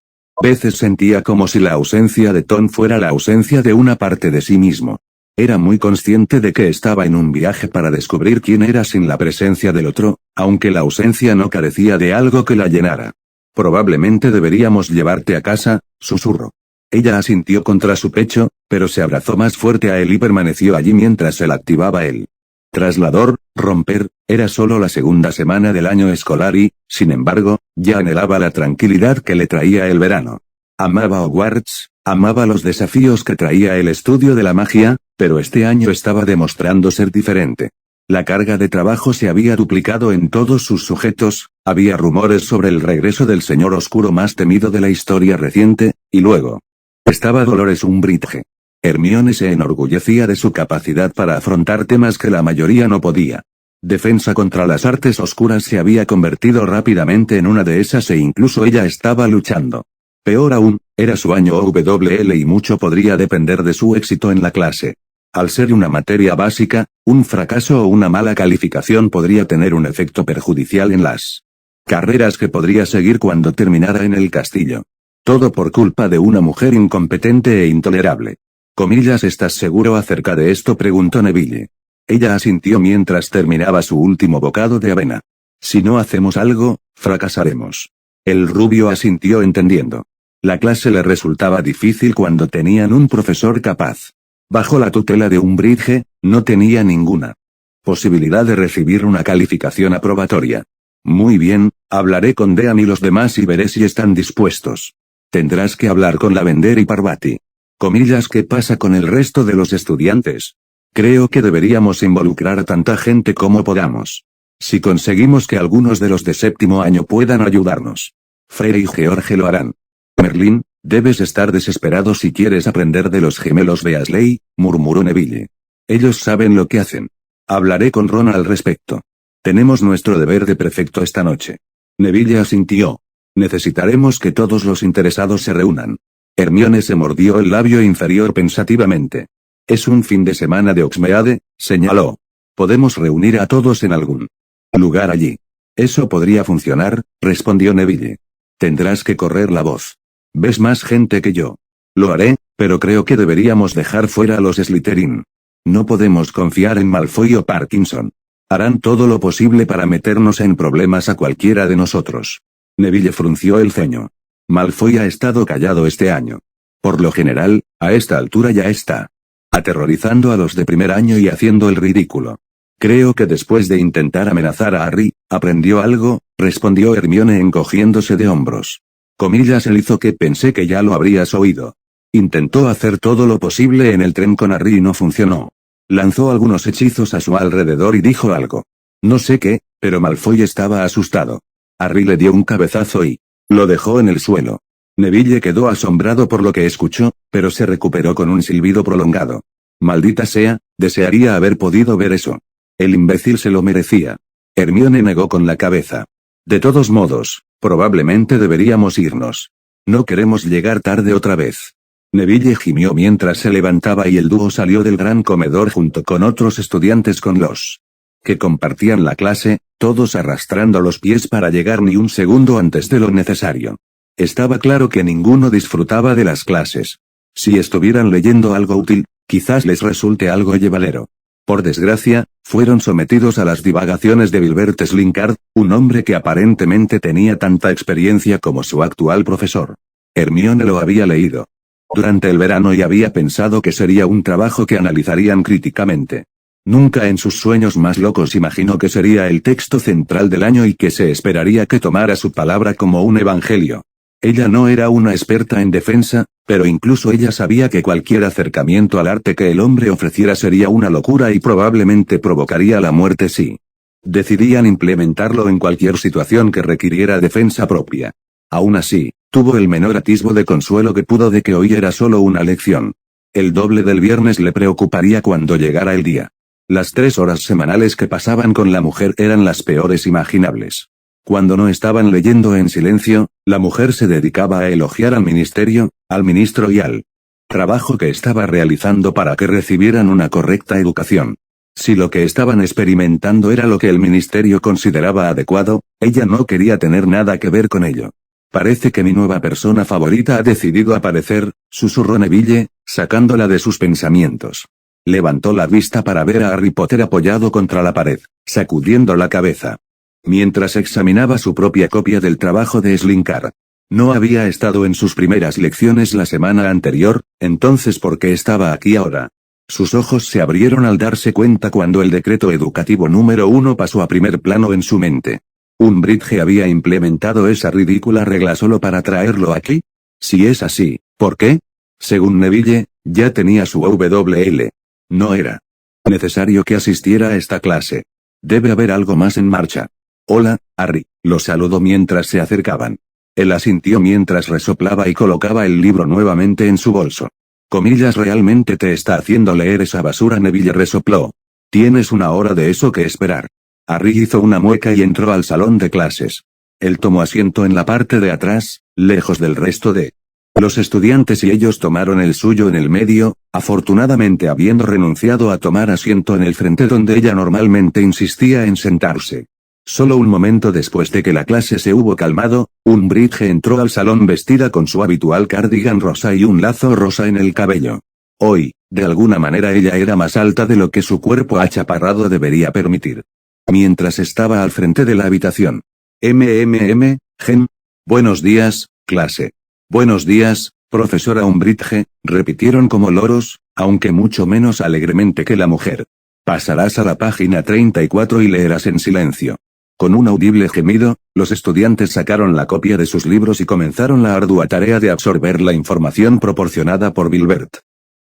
A: Veces sentía como si la ausencia de Tom fuera la ausencia de una parte de sí mismo. Era muy consciente de que estaba en un viaje para descubrir quién era sin la presencia del otro, aunque la ausencia no carecía de algo que la llenara. Probablemente deberíamos llevarte a casa, susurró. Ella asintió contra su pecho, pero se abrazó más fuerte a él y permaneció allí mientras él activaba el traslador. Romper, era solo la segunda semana del año escolar y, sin embargo, ya anhelaba la tranquilidad que le traía el verano. Amaba Hogwarts, amaba los desafíos que traía el estudio de la magia, pero este año estaba demostrando ser diferente. La carga de trabajo se había duplicado en todos sus sujetos, había rumores sobre el regreso del señor oscuro más temido de la historia reciente, y luego estaba Dolores Umbridge. Hermione se enorgullecía de su capacidad para afrontar temas que la mayoría no podía. Defensa contra las artes oscuras se había convertido rápidamente en una de esas e incluso ella estaba luchando. Peor aún, era su año OWL y mucho podría depender de su éxito en la clase. Al ser una materia básica, un fracaso o una mala calificación podría tener un efecto perjudicial en las carreras que podría seguir cuando terminara en el castillo. Todo por culpa de una mujer incompetente e intolerable. Comillas, ¿estás seguro acerca de esto?, preguntó Neville. Ella asintió mientras terminaba su último bocado de avena. Si no hacemos algo, fracasaremos. El rubio asintió entendiendo. La clase le resultaba difícil cuando tenían un profesor capaz. Bajo la tutela de Umbridge, no tenía ninguna posibilidad de recibir una calificación aprobatoria. Muy bien, hablaré con Dean y los demás y veré si están dispuestos. Tendrás que hablar con Lavender y Parvati. Comillas, ¿qué pasa con el resto de los estudiantes? Creo que deberíamos involucrar a tanta gente como podamos. Si conseguimos que algunos de los de séptimo año puedan ayudarnos, Freire y George lo harán. Merlín, debes estar desesperado si quieres aprender de los gemelos Beasley, murmuró Neville. Ellos saben lo que hacen. Hablaré con Ron al respecto. Tenemos nuestro deber de prefecto esta noche. Neville asintió. Necesitaremos que todos los interesados se reúnan. Hermione se mordió el labio inferior pensativamente. Es un fin de semana de Oxmeade, señaló. Podemos reunir a todos en algún lugar allí. Eso podría funcionar, respondió Neville. Tendrás que correr la voz. Ves más gente que yo. Lo haré, pero creo que deberíamos dejar fuera a los Slytherin. No podemos confiar en Malfoy o Parkinson. Harán todo lo posible para meternos en problemas a cualquiera de nosotros. Neville frunció el ceño. Malfoy ha estado callado este año. Por lo general, a esta altura ya está aterrorizando a los de primer año y haciendo el ridículo. Creo que después de intentar amenazar a Harry, aprendió algo, respondió Hermione encogiéndose de hombros. Comillas él hizo que pensé que ya lo habrías oído. Intentó hacer todo lo posible en el tren con Harry y no funcionó. Lanzó algunos hechizos a su alrededor y dijo algo. No sé qué, pero Malfoy estaba asustado. Harry le dio un cabezazo y lo dejó en el suelo. Neville quedó asombrado por lo que escuchó, pero se recuperó con un silbido prolongado. Maldita sea, desearía haber podido ver eso. El imbécil se lo merecía. Hermione negó con la cabeza. De todos modos, probablemente deberíamos irnos. No queremos llegar tarde otra vez. Neville gimió mientras se levantaba y el dúo salió del gran comedor junto con otros estudiantes con los que compartían la clase, todos arrastrando los pies para llegar ni un segundo antes de lo necesario. Estaba claro que ninguno disfrutaba de las clases. Si estuvieran leyendo algo útil, quizás les resulte algo llevadero. Por desgracia, fueron sometidos a las divagaciones de Gilbert Slinkard, un hombre que aparentemente tenía tanta experiencia como su actual profesor. Hermione lo había leído durante el verano y había pensado que sería un trabajo que analizarían críticamente. Nunca en sus sueños más locos imaginó que sería el texto central del año y que se esperaría que tomara su palabra como un evangelio. Ella no era una experta en defensa, pero incluso ella sabía que cualquier acercamiento al arte que el hombre ofreciera sería una locura y probablemente provocaría la muerte si decidían implementarlo en cualquier situación que requiriera defensa propia. Aún así, tuvo el menor atisbo de consuelo que pudo de que hoy era solo una lección. El doble del viernes le preocuparía cuando llegara el día. Las 3 horas semanales que pasaban con la mujer eran las peores imaginables. Cuando no estaban leyendo en silencio, la mujer se dedicaba a elogiar al ministerio, al ministro y al trabajo que estaba realizando para que recibieran una correcta educación. Si lo que estaban experimentando era lo que el ministerio consideraba adecuado, ella no quería tener nada que ver con ello. Parece que mi nueva persona favorita ha decidido aparecer, susurró Neville, sacándola de sus pensamientos. Levantó la vista para ver a Harry Potter apoyado contra la pared, sacudiendo la cabeza. Mientras examinaba su propia copia del trabajo de Slinkard. No había estado en sus primeras lecciones la semana anterior, entonces ¿por qué estaba aquí ahora? Sus ojos se abrieron al darse cuenta cuando el decreto educativo número 1 pasó a primer plano en su mente. ¿Umbridge había implementado esa ridícula regla solo para traerlo aquí? Si es así, ¿por qué? Según Neville, ya tenía su WL. No era necesario que asistiera a esta clase. Debe haber algo más en marcha. Hola, Harry, lo saludó mientras se acercaban. Él asintió mientras resoplaba y colocaba el libro nuevamente en su bolso. Comillas realmente te está haciendo leer esa basura, Neville resopló. Tienes una hora de eso que esperar. Harry hizo una mueca y entró al salón de clases. Él tomó asiento en la parte de atrás, lejos del resto de los estudiantes y ellos tomaron el suyo en el medio, afortunadamente habiendo renunciado a tomar asiento en el frente donde ella normalmente insistía en sentarse. Solo un momento después de que la clase se hubo calmado, Umbridge entró al salón vestida con su habitual cardigan rosa y un lazo rosa en el cabello. Hoy, de alguna manera ella era más alta de lo que su cuerpo achaparrado debería permitir. Mientras estaba al frente de la habitación. Gen. Buenos días, clase. Buenos días, profesora Umbridge, repitieron como loros, aunque mucho menos alegremente que la mujer. Pasarás a la página 34 y leerás en silencio. Con un audible gemido, los estudiantes sacaron la copia de sus libros y comenzaron la ardua tarea de absorber la información proporcionada por Gilbert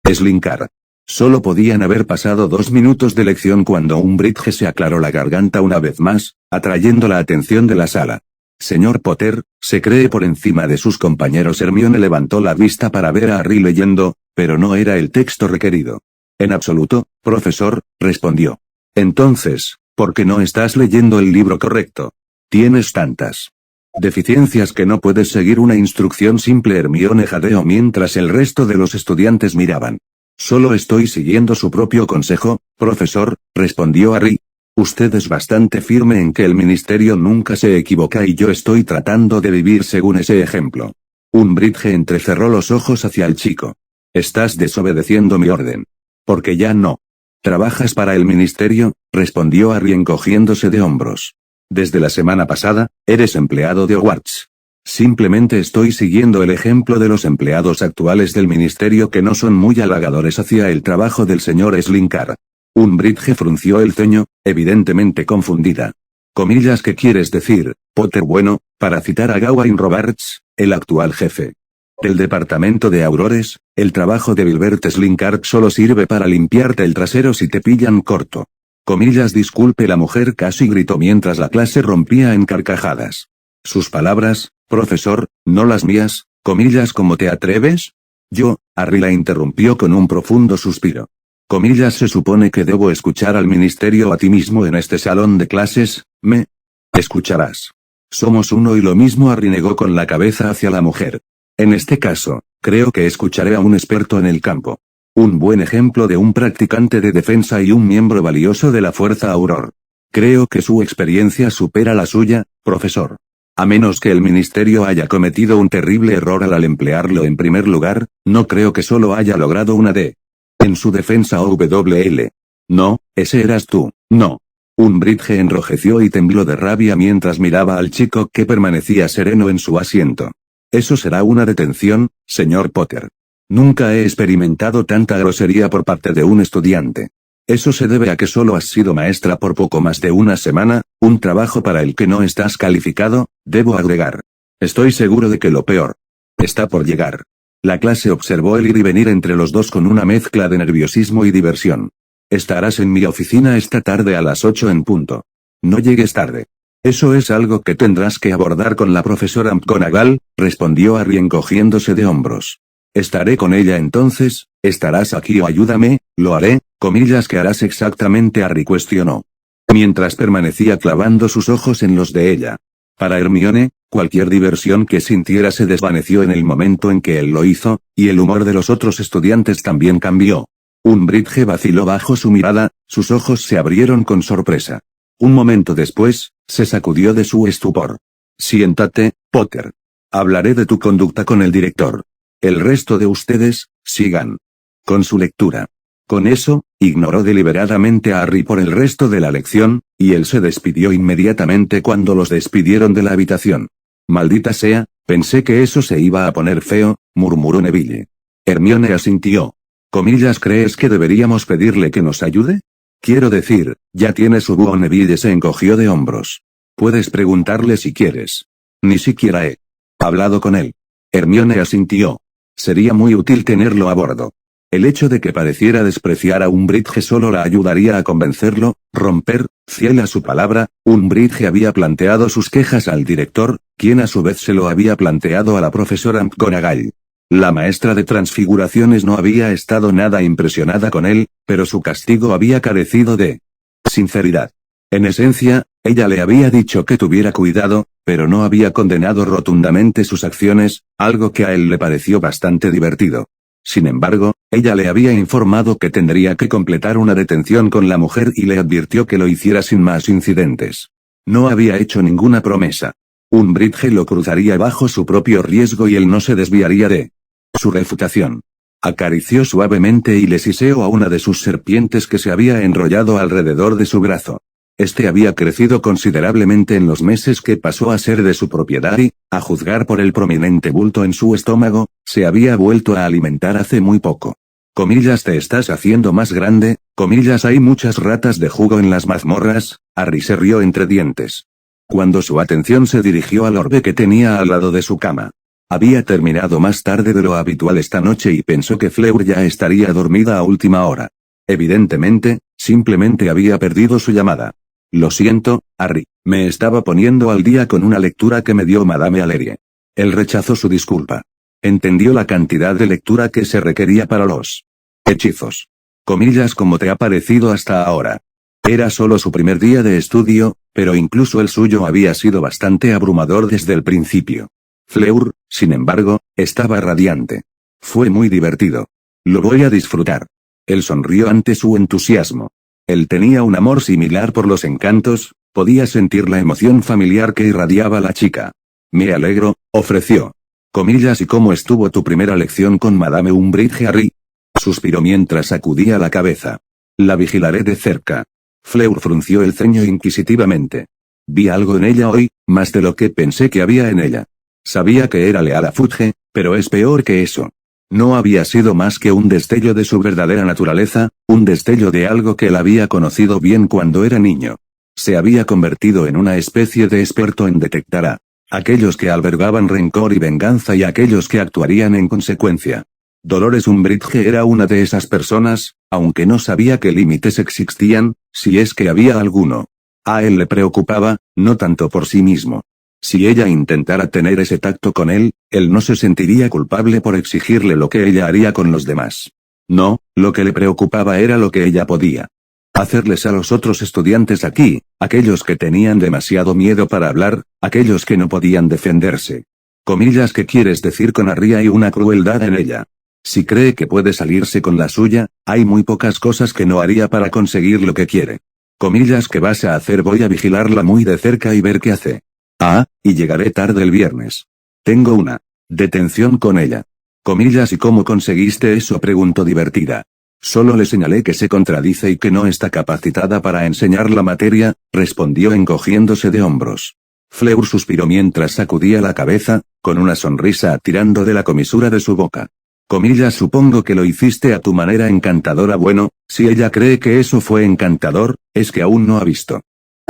A: Slinkard. Solo podían haber pasado 2 minutos de lección cuando Umbridge se aclaró la garganta una vez más, atrayendo la atención de la sala. Señor Potter, se cree por encima de sus compañeros. Hermione levantó la vista para ver a Harry leyendo, pero no era el texto requerido. En absoluto, profesor, respondió. Entonces, ¿por qué no estás leyendo el libro correcto? Tienes tantas deficiencias que no puedes seguir una instrucción simple. Hermione jadeó mientras el resto de los estudiantes miraban. Solo estoy siguiendo su propio consejo, profesor, respondió Harry. Usted es bastante firme en que el ministerio nunca se equivoca y yo estoy tratando de vivir según ese ejemplo. Umbridge entrecerró los ojos hacia el chico. Estás desobedeciendo mi orden. Porque ya no. ¿Trabajas para el ministerio?, respondió Harry encogiéndose de hombros. Desde la semana pasada, eres empleado de Hogwarts. Simplemente estoy siguiendo el ejemplo de los empleados actuales del ministerio que no son muy halagadores hacia el trabajo del señor Slinkar. Umbridge frunció el ceño, evidentemente confundida. Comillas, ¿qué quieres decir, Potter? Bueno, para citar a Gawain Robards, el actual jefe del departamento de Aurores, el trabajo de Gilbert Slinkard solo sirve para limpiarte el trasero si te pillan corto. Comillas, disculpe, la mujer casi gritó mientras la clase rompía en carcajadas. Sus palabras, profesor, no las mías. Comillas, ¿cómo te atreves? Yo, Harry la interrumpió con un profundo suspiro. Comillas, se supone que debo escuchar al ministerio a ti mismo en este salón de clases, ¿me escucharás? Somos uno y lo mismo. Harry negó con la cabeza hacia la mujer. En este caso, creo que escucharé a un experto en el campo. Un buen ejemplo de un practicante de defensa y un miembro valioso de la Fuerza Auror. Creo que su experiencia supera la suya, profesor. A menos que el ministerio haya cometido un terrible error al emplearlo en primer lugar, no creo que solo haya logrado una D. En su defensa OWL. No, ese eras tú, no. Umbridge enrojeció y tembló de rabia mientras miraba al chico que permanecía sereno en su asiento. Eso será una detención, señor Potter. Nunca he experimentado tanta grosería por parte de un estudiante. Eso se debe a que solo has sido maestra por poco más de una semana, un trabajo para el que no estás calificado, debo agregar. Estoy seguro de que lo peor está por llegar. La clase observó el ir y venir entre los dos con una mezcla de nerviosismo y diversión. Estarás en mi oficina esta tarde a las 8 en punto. No llegues tarde. Eso es algo que tendrás que abordar con la profesora McGonagall, respondió Harry encogiéndose de hombros. Estaré con ella entonces. ¿Estarás aquí o ayúdame? Lo haré. Comillas, ¿qué harás exactamente? Harry cuestionó. Mientras permanecía clavando sus ojos en los de ella. Para Hermione, cualquier diversión que sintiera se desvaneció en el momento en que él lo hizo, y el humor de los otros estudiantes también cambió. Umbridge vaciló bajo su mirada, sus ojos se abrieron con sorpresa. Un momento después, se sacudió de su estupor. Siéntate, Potter. Hablaré de tu conducta con el director. El resto de ustedes, sigan con su lectura. Con eso, ignoró deliberadamente a Harry por el resto de la lección, y él se despidió inmediatamente cuando los despidieron de la habitación. Maldita sea, pensé que eso se iba a poner feo, murmuró Neville. Hermione asintió. Comillas, ¿crees que deberíamos pedirle que nos ayude? Quiero decir, ya tiene su búho. Neville se encogió de hombros. Puedes preguntarle si quieres. Ni siquiera he hablado con él. Hermione asintió. Sería muy útil tenerlo a bordo. El hecho de que pareciera despreciar a Umbridge solo la ayudaría a convencerlo, romper, fiel a su palabra. Umbridge había planteado sus quejas al director, quien a su vez se lo había planteado a la profesora McGonagall. La maestra de transfiguraciones no había estado nada impresionada con él, pero su castigo había carecido de sinceridad. En esencia, ella le había dicho que tuviera cuidado, pero no había condenado rotundamente sus acciones, algo que a él le pareció bastante divertido. Sin embargo, ella le había informado que tendría que completar una detención con la mujer y le advirtió que lo hiciera sin más incidentes. No había hecho ninguna promesa. Umbridge lo cruzaría bajo su propio riesgo y él no se desviaría de su reputación. Acarició suavemente y le siseó a una de sus serpientes que se había enrollado alrededor de su brazo. Este había crecido considerablemente en los meses que pasó a ser de su propiedad y, a juzgar por el prominente bulto en su estómago, se había vuelto a alimentar hace muy poco. Comillas, te estás haciendo más grande, comillas, hay muchas ratas de jugo en las mazmorras. Harry se rió entre dientes. Cuando su atención se dirigió al orbe que tenía al lado de su cama. Había terminado más tarde de lo habitual esta noche y pensó que Fleur ya estaría dormida a última hora. Evidentemente, simplemente había perdido su llamada. Lo siento, Harry, me estaba poniendo al día con una lectura que me dio Madame Alerie. Él rechazó su disculpa. Entendió la cantidad de lectura que se requería para los hechizos. Comillas, ¿cómo te ha parecido hasta ahora? Era solo su primer día de estudio, pero incluso el suyo había sido bastante abrumador desde el principio. Fleur, sin embargo, estaba radiante. Fue muy divertido. Lo voy a disfrutar. Él sonrió ante su entusiasmo. Él tenía un amor similar por los encantos, podía sentir la emoción familiar que irradiaba la chica. Me alegro, ofreció. Comillas, ¿y cómo estuvo tu primera lección con Madame Umbridge, Harry? Suspiró mientras sacudía la cabeza. La vigilaré de cerca. Fleur frunció el ceño inquisitivamente. Vi algo en ella hoy, más de lo que pensé que había en ella. Sabía que era leal a Fudge, pero es peor que eso. No había sido más que un destello de su verdadera naturaleza, un destello de algo que él había conocido bien cuando era niño. Se había convertido en una especie de experto en detectar a aquellos que albergaban rencor y venganza y aquellos que actuarían en consecuencia. Dolores Umbridge era una de esas personas, aunque no sabía qué límites existían, si es que había alguno. A él le preocupaba, no tanto por sí mismo. Si ella intentara tener ese tacto con él, él no se sentiría culpable por exigirle lo que ella haría con los demás. No, lo que le preocupaba era lo que ella podía hacerles a los otros estudiantes aquí, aquellos que tenían demasiado miedo para hablar, aquellos que no podían defenderse. Comillas, ¿qué quieres decir con Harry? Hay una crueldad en ella. Si cree que puede salirse con la suya, hay muy pocas cosas que no haría para conseguir lo que quiere. Comillas, ¿qué vas a hacer? Voy a vigilarla muy de cerca y ver qué hace. Ah, y llegaré tarde el viernes. Tengo una detención con ella. Comillas, ¿y cómo conseguiste eso? Preguntó divertida. Solo le señalé que se contradice y que no está capacitada para enseñar la materia, respondió encogiéndose de hombros. Fleur suspiró mientras sacudía la cabeza, con una sonrisa tirando de la comisura de su boca. Comillas, supongo que lo hiciste a tu manera encantadora. Bueno, si ella cree que eso fue encantador, es que aún no ha visto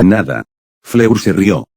A: nada. Fleur se rió.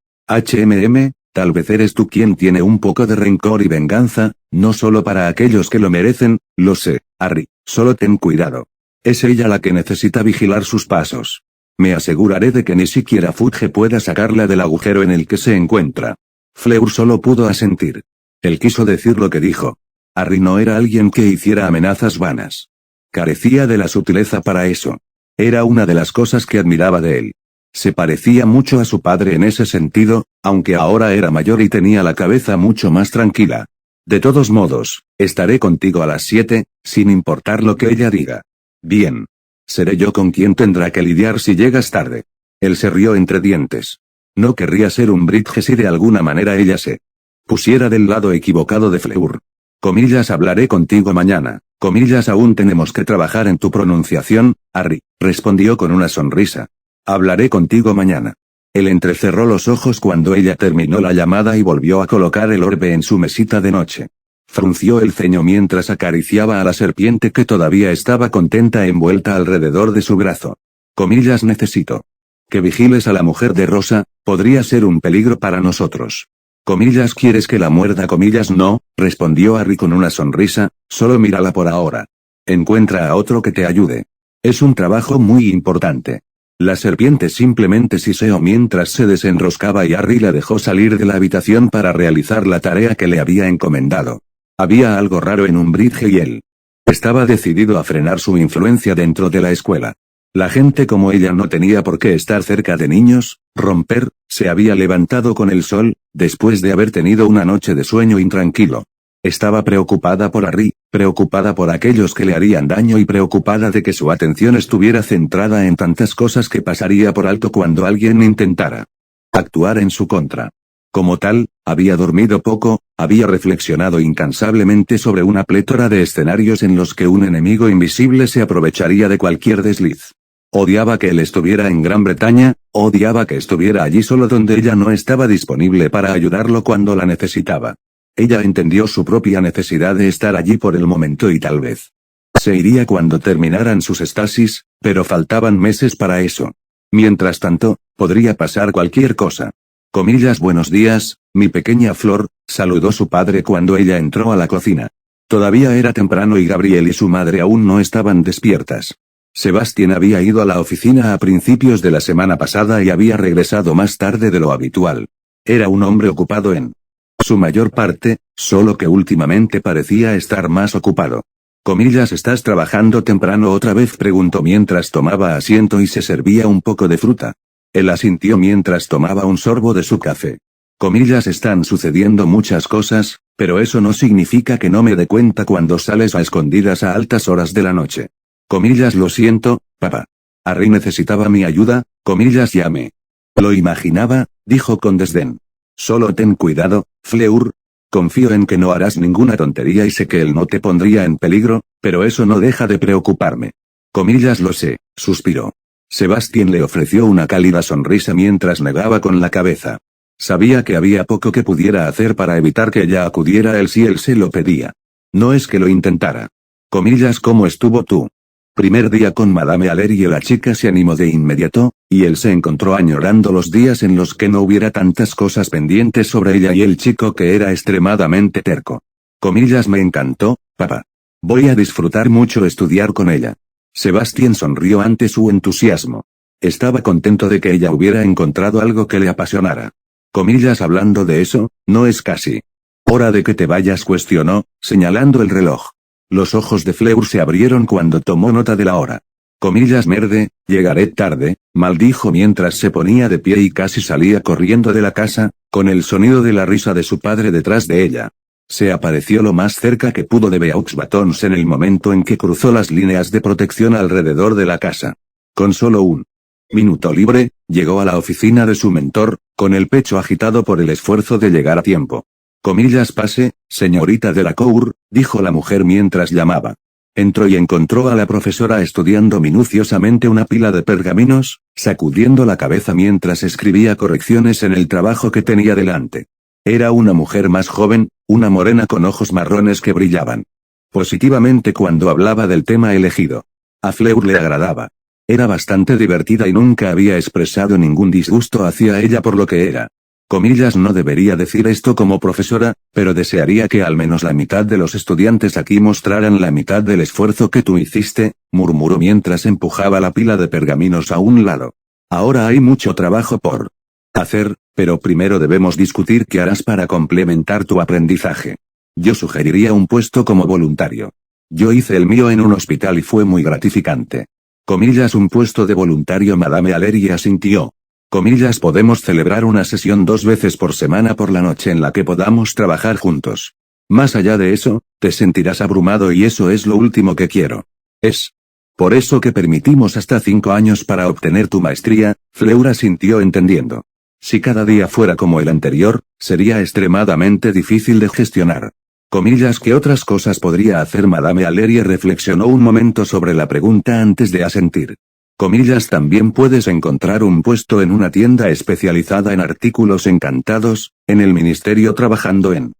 A: Tal vez eres tú quien tiene un poco de rencor y venganza, no solo para aquellos que lo merecen, lo sé, Harry, solo ten cuidado. Es ella la que necesita vigilar sus pasos. Me aseguraré de que ni siquiera Fudge pueda sacarla del agujero en el que se encuentra. Fleur solo pudo asentir. Él quiso decir lo que dijo. Harry no era alguien que hiciera amenazas vanas. Carecía de la sutileza para eso. Era una de las cosas que admiraba de él. Se parecía mucho a su padre en ese sentido, aunque ahora era mayor y tenía la cabeza mucho más tranquila. De todos modos, estaré contigo a las 7, sin importar lo que ella diga. Bien. Seré yo con quien tendrá que lidiar si llegas tarde. Él se rió entre dientes. No querría ser Umbridge si de alguna manera ella se pusiera del lado equivocado de Fleur. Comillas, hablaré contigo mañana. Comillas, aún tenemos que trabajar en tu pronunciación, Harry, respondió con una sonrisa. Hablaré contigo mañana. Él entrecerró los ojos cuando ella terminó la llamada y volvió a colocar el orbe en su mesita de noche. Frunció el ceño mientras acariciaba a la serpiente que todavía estaba contenta envuelta alrededor de su brazo. Comillas, necesito que vigiles a la mujer de Rosa, podría ser un peligro para nosotros. Comillas, ¿quieres que la muerda? Comillas, no, respondió Harry con una sonrisa, solo mírala por ahora. Encuentra a otro que te ayude. Es un trabajo muy importante. La serpiente simplemente siseó mientras se desenroscaba y Harry la dejó salir de la habitación para realizar la tarea que le había encomendado. Había algo raro en Umbridge y él estaba decidido a frenar su influencia dentro de la escuela. La gente como ella no tenía por qué estar cerca de niños. Romper se había levantado con el sol, después de haber tenido una noche de sueño intranquilo. Estaba preocupada por Harry, preocupada por aquellos que le harían daño y preocupada de que su atención estuviera centrada en tantas cosas que pasaría por alto cuando alguien intentara actuar en su contra. Como tal, había dormido poco, había reflexionado incansablemente sobre una plétora de escenarios en los que un enemigo invisible se aprovecharía de cualquier desliz. Odiaba que él estuviera en Gran Bretaña, odiaba que estuviera allí solo donde ella no estaba disponible para ayudarlo cuando la necesitaba. Ella entendió su propia necesidad de estar allí por el momento y tal vez se iría cuando terminaran sus estasis, pero faltaban meses para eso. Mientras tanto, podría pasar cualquier cosa. Comillas, buenos días, mi pequeña Flor, saludó su padre cuando ella entró a la cocina. Todavía era temprano y Gabriel y su madre aún no estaban despiertas. Sebastián había ido a la oficina a principios de la semana pasada y había regresado más tarde de lo habitual. Era un hombre ocupado en su mayor parte, solo que últimamente parecía estar más ocupado. Comillas, ¿estás trabajando temprano otra vez?, preguntó mientras tomaba asiento y se servía un poco de fruta. Él asintió mientras tomaba un sorbo de su café. Comillas, están sucediendo muchas cosas, pero eso no significa que no me dé cuenta cuando sales a escondidas a altas horas de la noche. Comillas, lo siento, papá. Harry necesitaba mi ayuda, comillas, ya me lo imaginaba, dijo con desdén. Solo ten cuidado, Fleur. Confío en que no harás ninguna tontería y sé que él no te pondría en peligro, pero eso no deja de preocuparme. Comillas, lo sé, suspiró. Sebastián le ofreció una cálida sonrisa mientras negaba con la cabeza. Sabía que había poco que pudiera hacer para evitar que ella acudiera a él si él se lo pedía. No es que lo intentara. Comillas, ¿cómo estuvo tu primer día con Madame Allery? La chica se animó de inmediato, y él se encontró añorando los días en los que no hubiera tantas cosas pendientes sobre ella y el chico que era extremadamente terco. Comillas, me encantó, papá. Voy a disfrutar mucho estudiar con ella. Sebastián sonrió ante su entusiasmo. Estaba contento de que ella hubiera encontrado algo que le apasionara. Comillas, hablando de eso, ¿no es casi hora de que te vayas?, cuestionó, señalando el reloj. Los ojos de Fleur se abrieron cuando tomó nota de la hora. Comillas, merde, llegaré tarde, maldijo mientras se ponía de pie y casi salía corriendo de la casa, con el sonido de la risa de su padre detrás de ella. Se apareció lo más cerca que pudo de Beaux Batons en el momento en que cruzó las líneas de protección alrededor de la casa. Con solo un minuto libre, llegó a la oficina de su mentor, con el pecho agitado por el esfuerzo de llegar a tiempo. Comillas, pase, señorita Delacour, dijo la mujer mientras llamaba. Entró y encontró a la profesora estudiando minuciosamente una pila de pergaminos, sacudiendo la cabeza mientras escribía correcciones en el trabajo que tenía delante. Era una mujer más joven, una morena con ojos marrones que brillaban positivamente cuando hablaba del tema elegido. A Fleur le agradaba. Era bastante divertida y nunca había expresado ningún disgusto hacia ella por lo que era. Comillas, no debería decir esto como profesora, pero desearía que al menos la mitad de los estudiantes aquí mostraran la mitad del esfuerzo que tú hiciste, murmuró mientras empujaba la pila de pergaminos a un lado. Ahora hay mucho trabajo por hacer, pero primero debemos discutir qué harás para complementar tu aprendizaje. Yo sugeriría un puesto como voluntario. Yo hice el mío en un hospital y fue muy gratificante. Comillas, un puesto de voluntario. Madame Allery asintió. Comillas, podemos celebrar una sesión 2 veces por semana por la noche en la que podamos trabajar juntos. Más allá de eso, te sentirás abrumado y eso es lo último que quiero. Es por eso que permitimos hasta 5 años para obtener tu maestría, Fleur asintió entendiendo. Si cada día fuera como el anterior, sería extremadamente difícil de gestionar. Comillas, ¿qué otras cosas podría hacer? Madame Allery reflexionó un momento sobre la pregunta antes de asentir. Comillas, también puedes encontrar un puesto en una tienda especializada en artículos encantados, en el ministerio trabajando en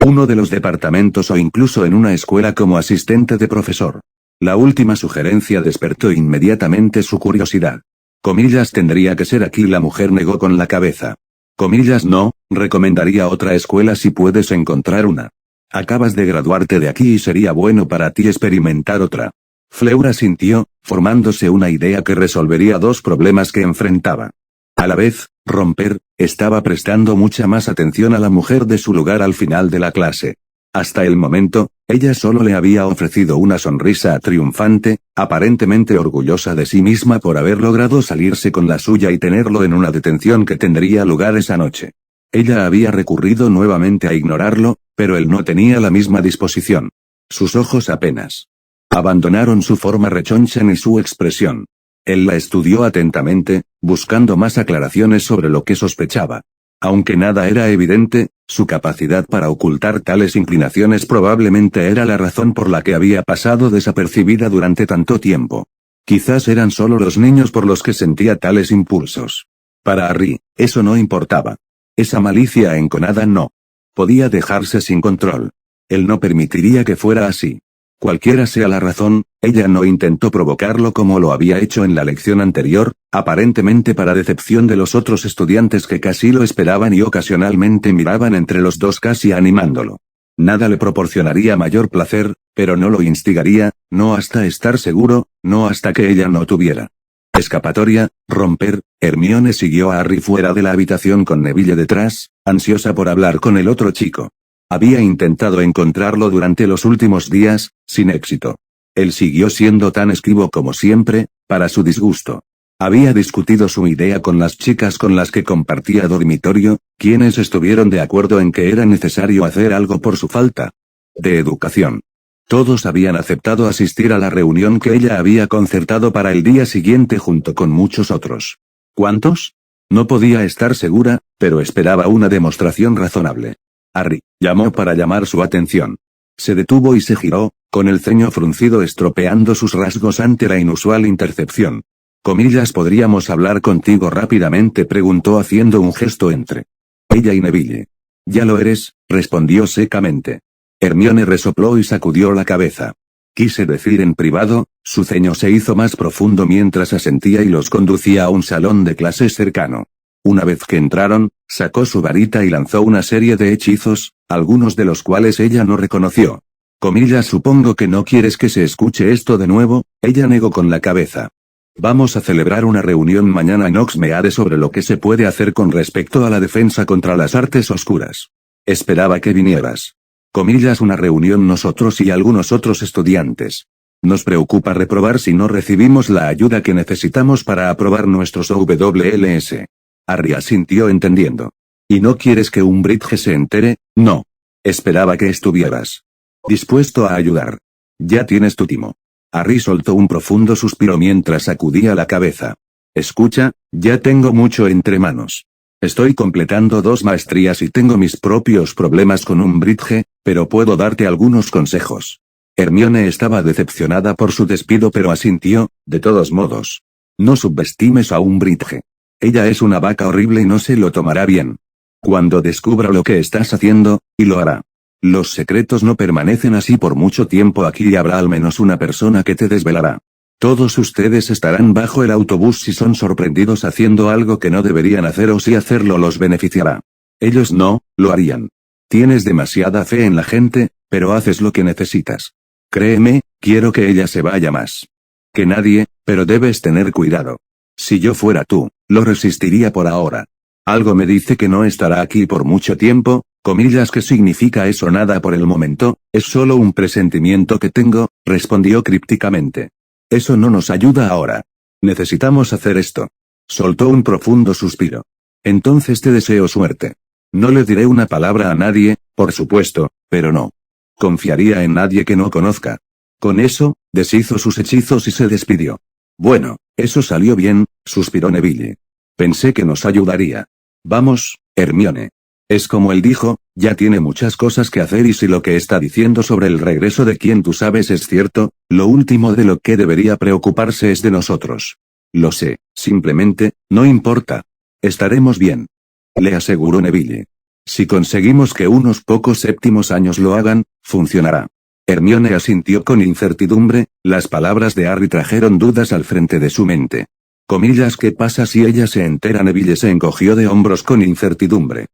A: uno de los departamentos o incluso en una escuela como asistente de profesor. La última sugerencia despertó inmediatamente su curiosidad. Comillas, tendría que ser aquí. La mujer negó con la cabeza. Comillas, no, recomendaría otra escuela si puedes encontrar una. Acabas de graduarte de aquí y sería bueno para ti experimentar otra. Fleur asintió, formándose una idea que resolvería 2 problemas que enfrentaba. A la vez, Romper estaba prestando mucha más atención a la mujer de su lugar al final de la clase. Hasta el momento, ella solo le había ofrecido una sonrisa triunfante, aparentemente orgullosa de sí misma por haber logrado salirse con la suya y tenerlo en una detención que tendría lugar esa noche. Ella había recurrido nuevamente a ignorarlo, pero él no tenía la misma disposición. Sus ojos apenas abandonaron su forma rechoncha ni su expresión. Él la estudió atentamente, buscando más aclaraciones sobre lo que sospechaba. Aunque nada era evidente, su capacidad para ocultar tales inclinaciones probablemente era la razón por la que había pasado desapercibida durante tanto tiempo. Quizás eran solo los niños por los que sentía tales impulsos. Para Harry, eso no importaba. Esa malicia enconada no podía dejarse sin control. Él no permitiría que fuera así. Cualquiera sea la razón, ella no intentó provocarlo como lo había hecho en la lección anterior, aparentemente para decepción de los otros estudiantes que casi lo esperaban y ocasionalmente miraban entre los dos casi animándolo. Nada le proporcionaría mayor placer, pero no lo instigaría, no hasta estar seguro, no hasta que ella no tuviera escapatoria, romper. Hermione siguió a Harry fuera de la habitación con Neville detrás, ansiosa por hablar con el otro chico. Había intentado encontrarlo durante los últimos días, sin éxito. Él siguió siendo tan esquivo como siempre, para su disgusto. Había discutido su idea con las chicas con las que compartía dormitorio, quienes estuvieron de acuerdo en que era necesario hacer algo por su falta de educación. Todos habían aceptado asistir a la reunión que ella había concertado para el día siguiente junto con muchos otros. ¿Cuántos? No podía estar segura, pero esperaba una demostración razonable. Harry llamó para llamar su atención. Se detuvo y se giró, con el ceño fruncido estropeando sus rasgos ante la inusual intercepción. ¿Podríamos hablar contigo rápidamente?, preguntó haciendo un gesto entre ella y Neville. Ya lo eres, respondió secamente. Hermione resopló y sacudió la cabeza. Quise decir en privado. Su ceño se hizo más profundo mientras asentía y los conducía a un salón de clases cercano. Una vez que entraron, sacó su varita y lanzó una serie de hechizos, algunos de los cuales ella no reconoció. Supongo que no quieres que se escuche esto de nuevo. Ella negó con la cabeza. Vamos a celebrar una reunión mañana en Hogsmeade sobre lo que se puede hacer con respecto a la defensa contra las artes oscuras. Esperaba que vinieras. Una reunión nosotros y algunos otros estudiantes. Nos preocupa reprobar si no recibimos la ayuda que necesitamos para aprobar nuestros OWLS. Harry asintió entendiendo. ¿Y no quieres que Umbridge se entere? No. Esperaba que estuvieras dispuesto a ayudar. Ya tienes tu timo. Harry soltó un profundo suspiro mientras sacudía la cabeza. Escucha, ya tengo mucho entre manos. Estoy completando 2 maestrías y tengo mis propios problemas con Umbridge, pero puedo darte algunos consejos. Hermione estaba decepcionada por su despido pero asintió. De todos modos. No subestimes a Umbridge. Ella es una vaca horrible y no se lo tomará bien. Cuando descubra lo que estás haciendo, y lo hará. Los secretos no permanecen así por mucho tiempo aquí y habrá al menos una persona que te desvelará. Todos ustedes estarán bajo el autobús si son sorprendidos haciendo algo que no deberían hacer o si hacerlo los beneficiará. Ellos no lo harían. Tienes demasiada fe en la gente, pero haces lo que necesitas. Créeme, quiero que ella se vaya más que nadie, pero debes tener cuidado. Si yo fuera tú, lo resistiría por ahora. Algo me dice que no estará aquí por mucho tiempo. ¿Qué significa eso? Nada por el momento, es solo un presentimiento que tengo, respondió crípticamente. Eso no nos ayuda ahora. Necesitamos hacer esto. Soltó un profundo suspiro. Entonces te deseo suerte. No le diré una palabra a nadie, por supuesto, pero no confiaría en nadie que no conozca. Con eso, deshizo sus hechizos y se despidió. Bueno, eso salió bien, suspiró Neville. Pensé que nos ayudaría. Vamos, Hermione. Es como él dijo, ya tiene muchas cosas que hacer y si lo que está diciendo sobre el regreso de quien tú sabes es cierto, lo último de lo que debería preocuparse es de nosotros. Lo sé, simplemente, no importa. Estaremos bien. Le aseguró Neville. Si conseguimos que unos pocos séptimos años lo hagan, funcionará. Hermione asintió con incertidumbre, las palabras de Harry trajeron dudas al frente de su mente. ¿Qué pasa si ella se entera? Neville se encogió de hombros con incertidumbre.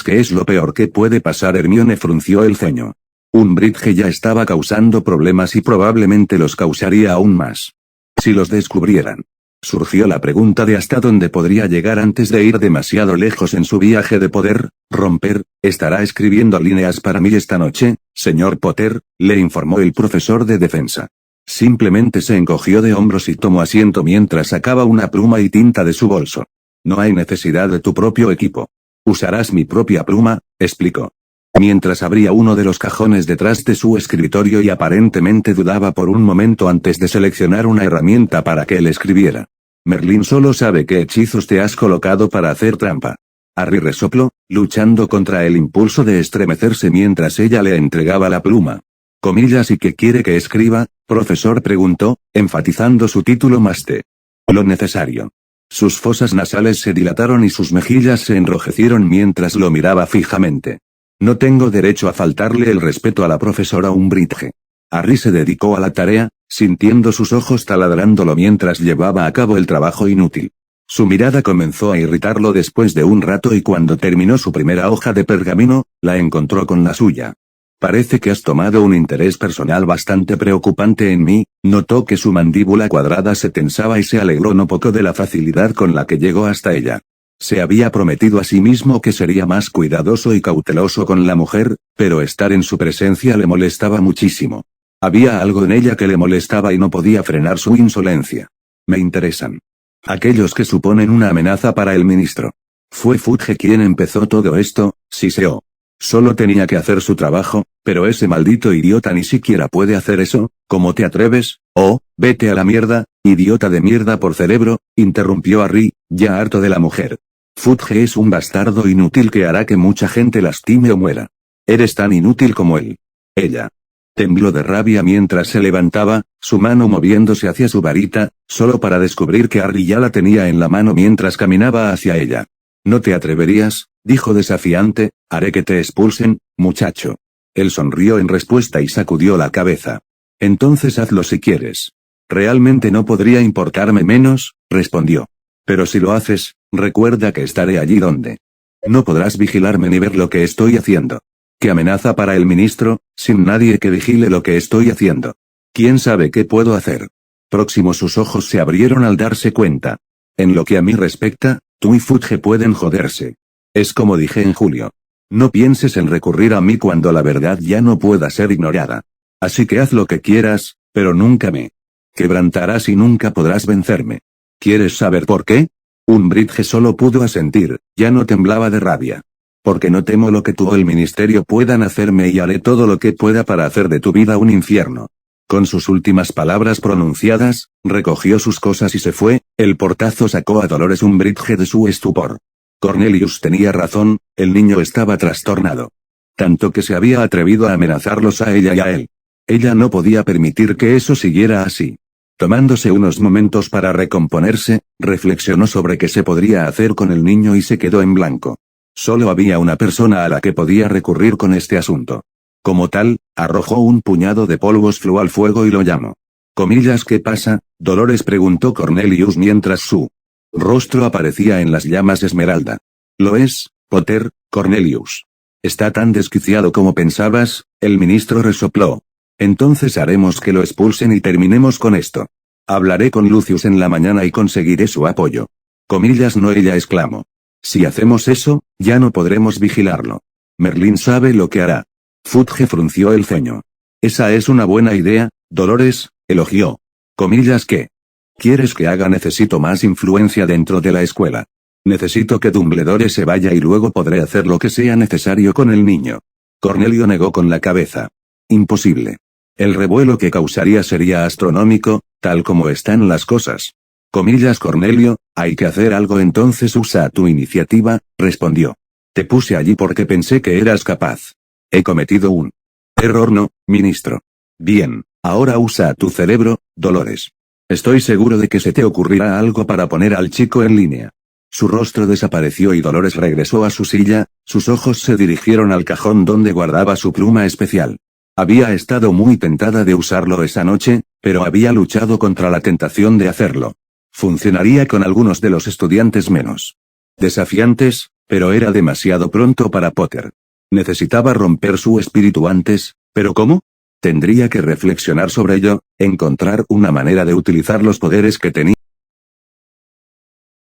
A: ¿Qué es lo peor que puede pasar? Hermione frunció el ceño. Umbridge ya estaba causando problemas y probablemente los causaría aún más. Si los descubrieran. Surgió la pregunta de hasta dónde podría llegar antes de ir demasiado lejos en su viaje de poder romper. Estará escribiendo líneas para mí esta noche, señor Potter, le informó el profesor de defensa. Simplemente se encogió de hombros y tomó asiento mientras sacaba una pluma y tinta de su bolso. No hay necesidad de tu propio equipo. Usarás mi propia pluma, explicó. Mientras abría uno de los cajones detrás de su escritorio y aparentemente dudaba por un momento antes de seleccionar una herramienta para que él escribiera. Merlín solo sabe qué hechizos te has colocado para hacer trampa. Harry resopló, luchando contra el impulso de estremecerse mientras ella le entregaba la pluma. ¿Y qué quiere que escriba? Profesor preguntó, enfatizando su título más de lo necesario. Sus fosas nasales se dilataron y sus mejillas se enrojecieron mientras lo miraba fijamente. No tengo derecho a faltarle el respeto a la profesora Umbridge. Harry se dedicó a la tarea, sintiendo sus ojos taladrándolo mientras llevaba a cabo el trabajo inútil. Su mirada comenzó a irritarlo después de un rato y cuando terminó su primera hoja de pergamino, la encontró con la suya. Parece que has tomado un interés personal bastante preocupante en mí, notó que su mandíbula cuadrada se tensaba y se alegró no poco de la facilidad con la que llegó hasta ella. Se había prometido a sí mismo que sería más cuidadoso y cauteloso con la mujer, pero estar en su presencia le molestaba muchísimo. Había algo en ella que le molestaba y no podía frenar su insolencia. Me interesan aquellos que suponen una amenaza para el ministro. Fue Fudge quien empezó todo esto, siseó. Solo tenía que hacer su trabajo, pero ese maldito idiota ni siquiera puede hacer eso. ¿Cómo te atreves? Oh, vete a la mierda, idiota de mierda por cerebro, interrumpió Harry, ya harto de la mujer. Fudge es un bastardo inútil que hará que mucha gente lastime o muera. Eres tan inútil como él. Ella tembló de rabia mientras se levantaba, su mano moviéndose hacia su varita, solo para descubrir que Harry ya la tenía en la mano mientras caminaba hacia ella. No te atreverías, dijo desafiante, haré que te expulsen, muchacho. Él sonrió en respuesta y sacudió la cabeza. Entonces hazlo si quieres. Realmente no podría importarme menos, respondió. Pero si lo haces, recuerda que estaré allí donde. No podrás vigilarme ni ver lo que estoy haciendo. ¿Qué amenaza para el ministro, sin nadie que vigile lo que estoy haciendo? ¿Quién sabe qué puedo hacer? Próximo sus ojos se abrieron al darse cuenta. En lo que a mí respecta, tú y Fudge pueden joderse. Es como dije en julio. No pienses en recurrir a mí cuando la verdad ya no pueda ser ignorada. Así que haz lo que quieras, pero nunca me quebrantarás y nunca podrás vencerme. ¿Quieres saber por qué? Umbridge solo pudo asentir, ya no temblaba de rabia. Porque no temo lo que tú o el ministerio puedan hacerme y haré todo lo que pueda para hacer de tu vida un infierno. Con sus últimas palabras pronunciadas, recogió sus cosas y se fue. El portazo sacó a Dolores Umbridge de su estupor. Cornelius tenía razón, el niño estaba trastornado. Tanto que se había atrevido a amenazarlos a ella y a él. Ella no podía permitir que eso siguiera así. Tomándose unos momentos para recomponerse, reflexionó sobre qué se podría hacer con el niño y se quedó en blanco. Solo había una persona a la que podía recurrir con este asunto. Como tal, arrojó un puñado de polvos flu al fuego y lo llamó. ¿Qué pasa, Dolores?, preguntó Cornelius mientras su rostro aparecía en las llamas esmeralda. Lo es, Potter, Cornelius. Está tan desquiciado como pensabas, el ministro resopló. Entonces haremos que lo expulsen y terminemos con esto. Hablaré con Lucius en la mañana y conseguiré su apoyo. No, ella exclamó. Si hacemos eso, ya no podremos vigilarlo. Merlín sabe lo que hará. Fudge frunció el ceño. Esa es una buena idea, Dolores, elogió. ¿Qué? ¿Quieres que haga? Necesito más influencia dentro de la escuela. Necesito que Dumbledore se vaya y luego podré hacer lo que sea necesario con el niño. Cornelio negó con la cabeza. Imposible. El revuelo que causaría sería astronómico, tal como están las cosas. Cornelio, hay que hacer algo, entonces usa tu iniciativa, respondió. Te puse allí porque pensé que eras capaz. He cometido un error, no, ministro. Bien, ahora usa tu cerebro, Dolores. Estoy seguro de que se te ocurrirá algo para poner al chico en línea. Su rostro desapareció y Dolores regresó a su silla, sus ojos se dirigieron al cajón donde guardaba su pluma especial. Había estado muy tentada de usarlo esa noche, pero había luchado contra la tentación de hacerlo. Funcionaría con algunos de los estudiantes menos desafiantes, pero era demasiado pronto para Potter. Necesitaba romper su espíritu antes, ¿pero cómo? Tendría que reflexionar sobre ello, encontrar una manera de utilizar los poderes que tenía.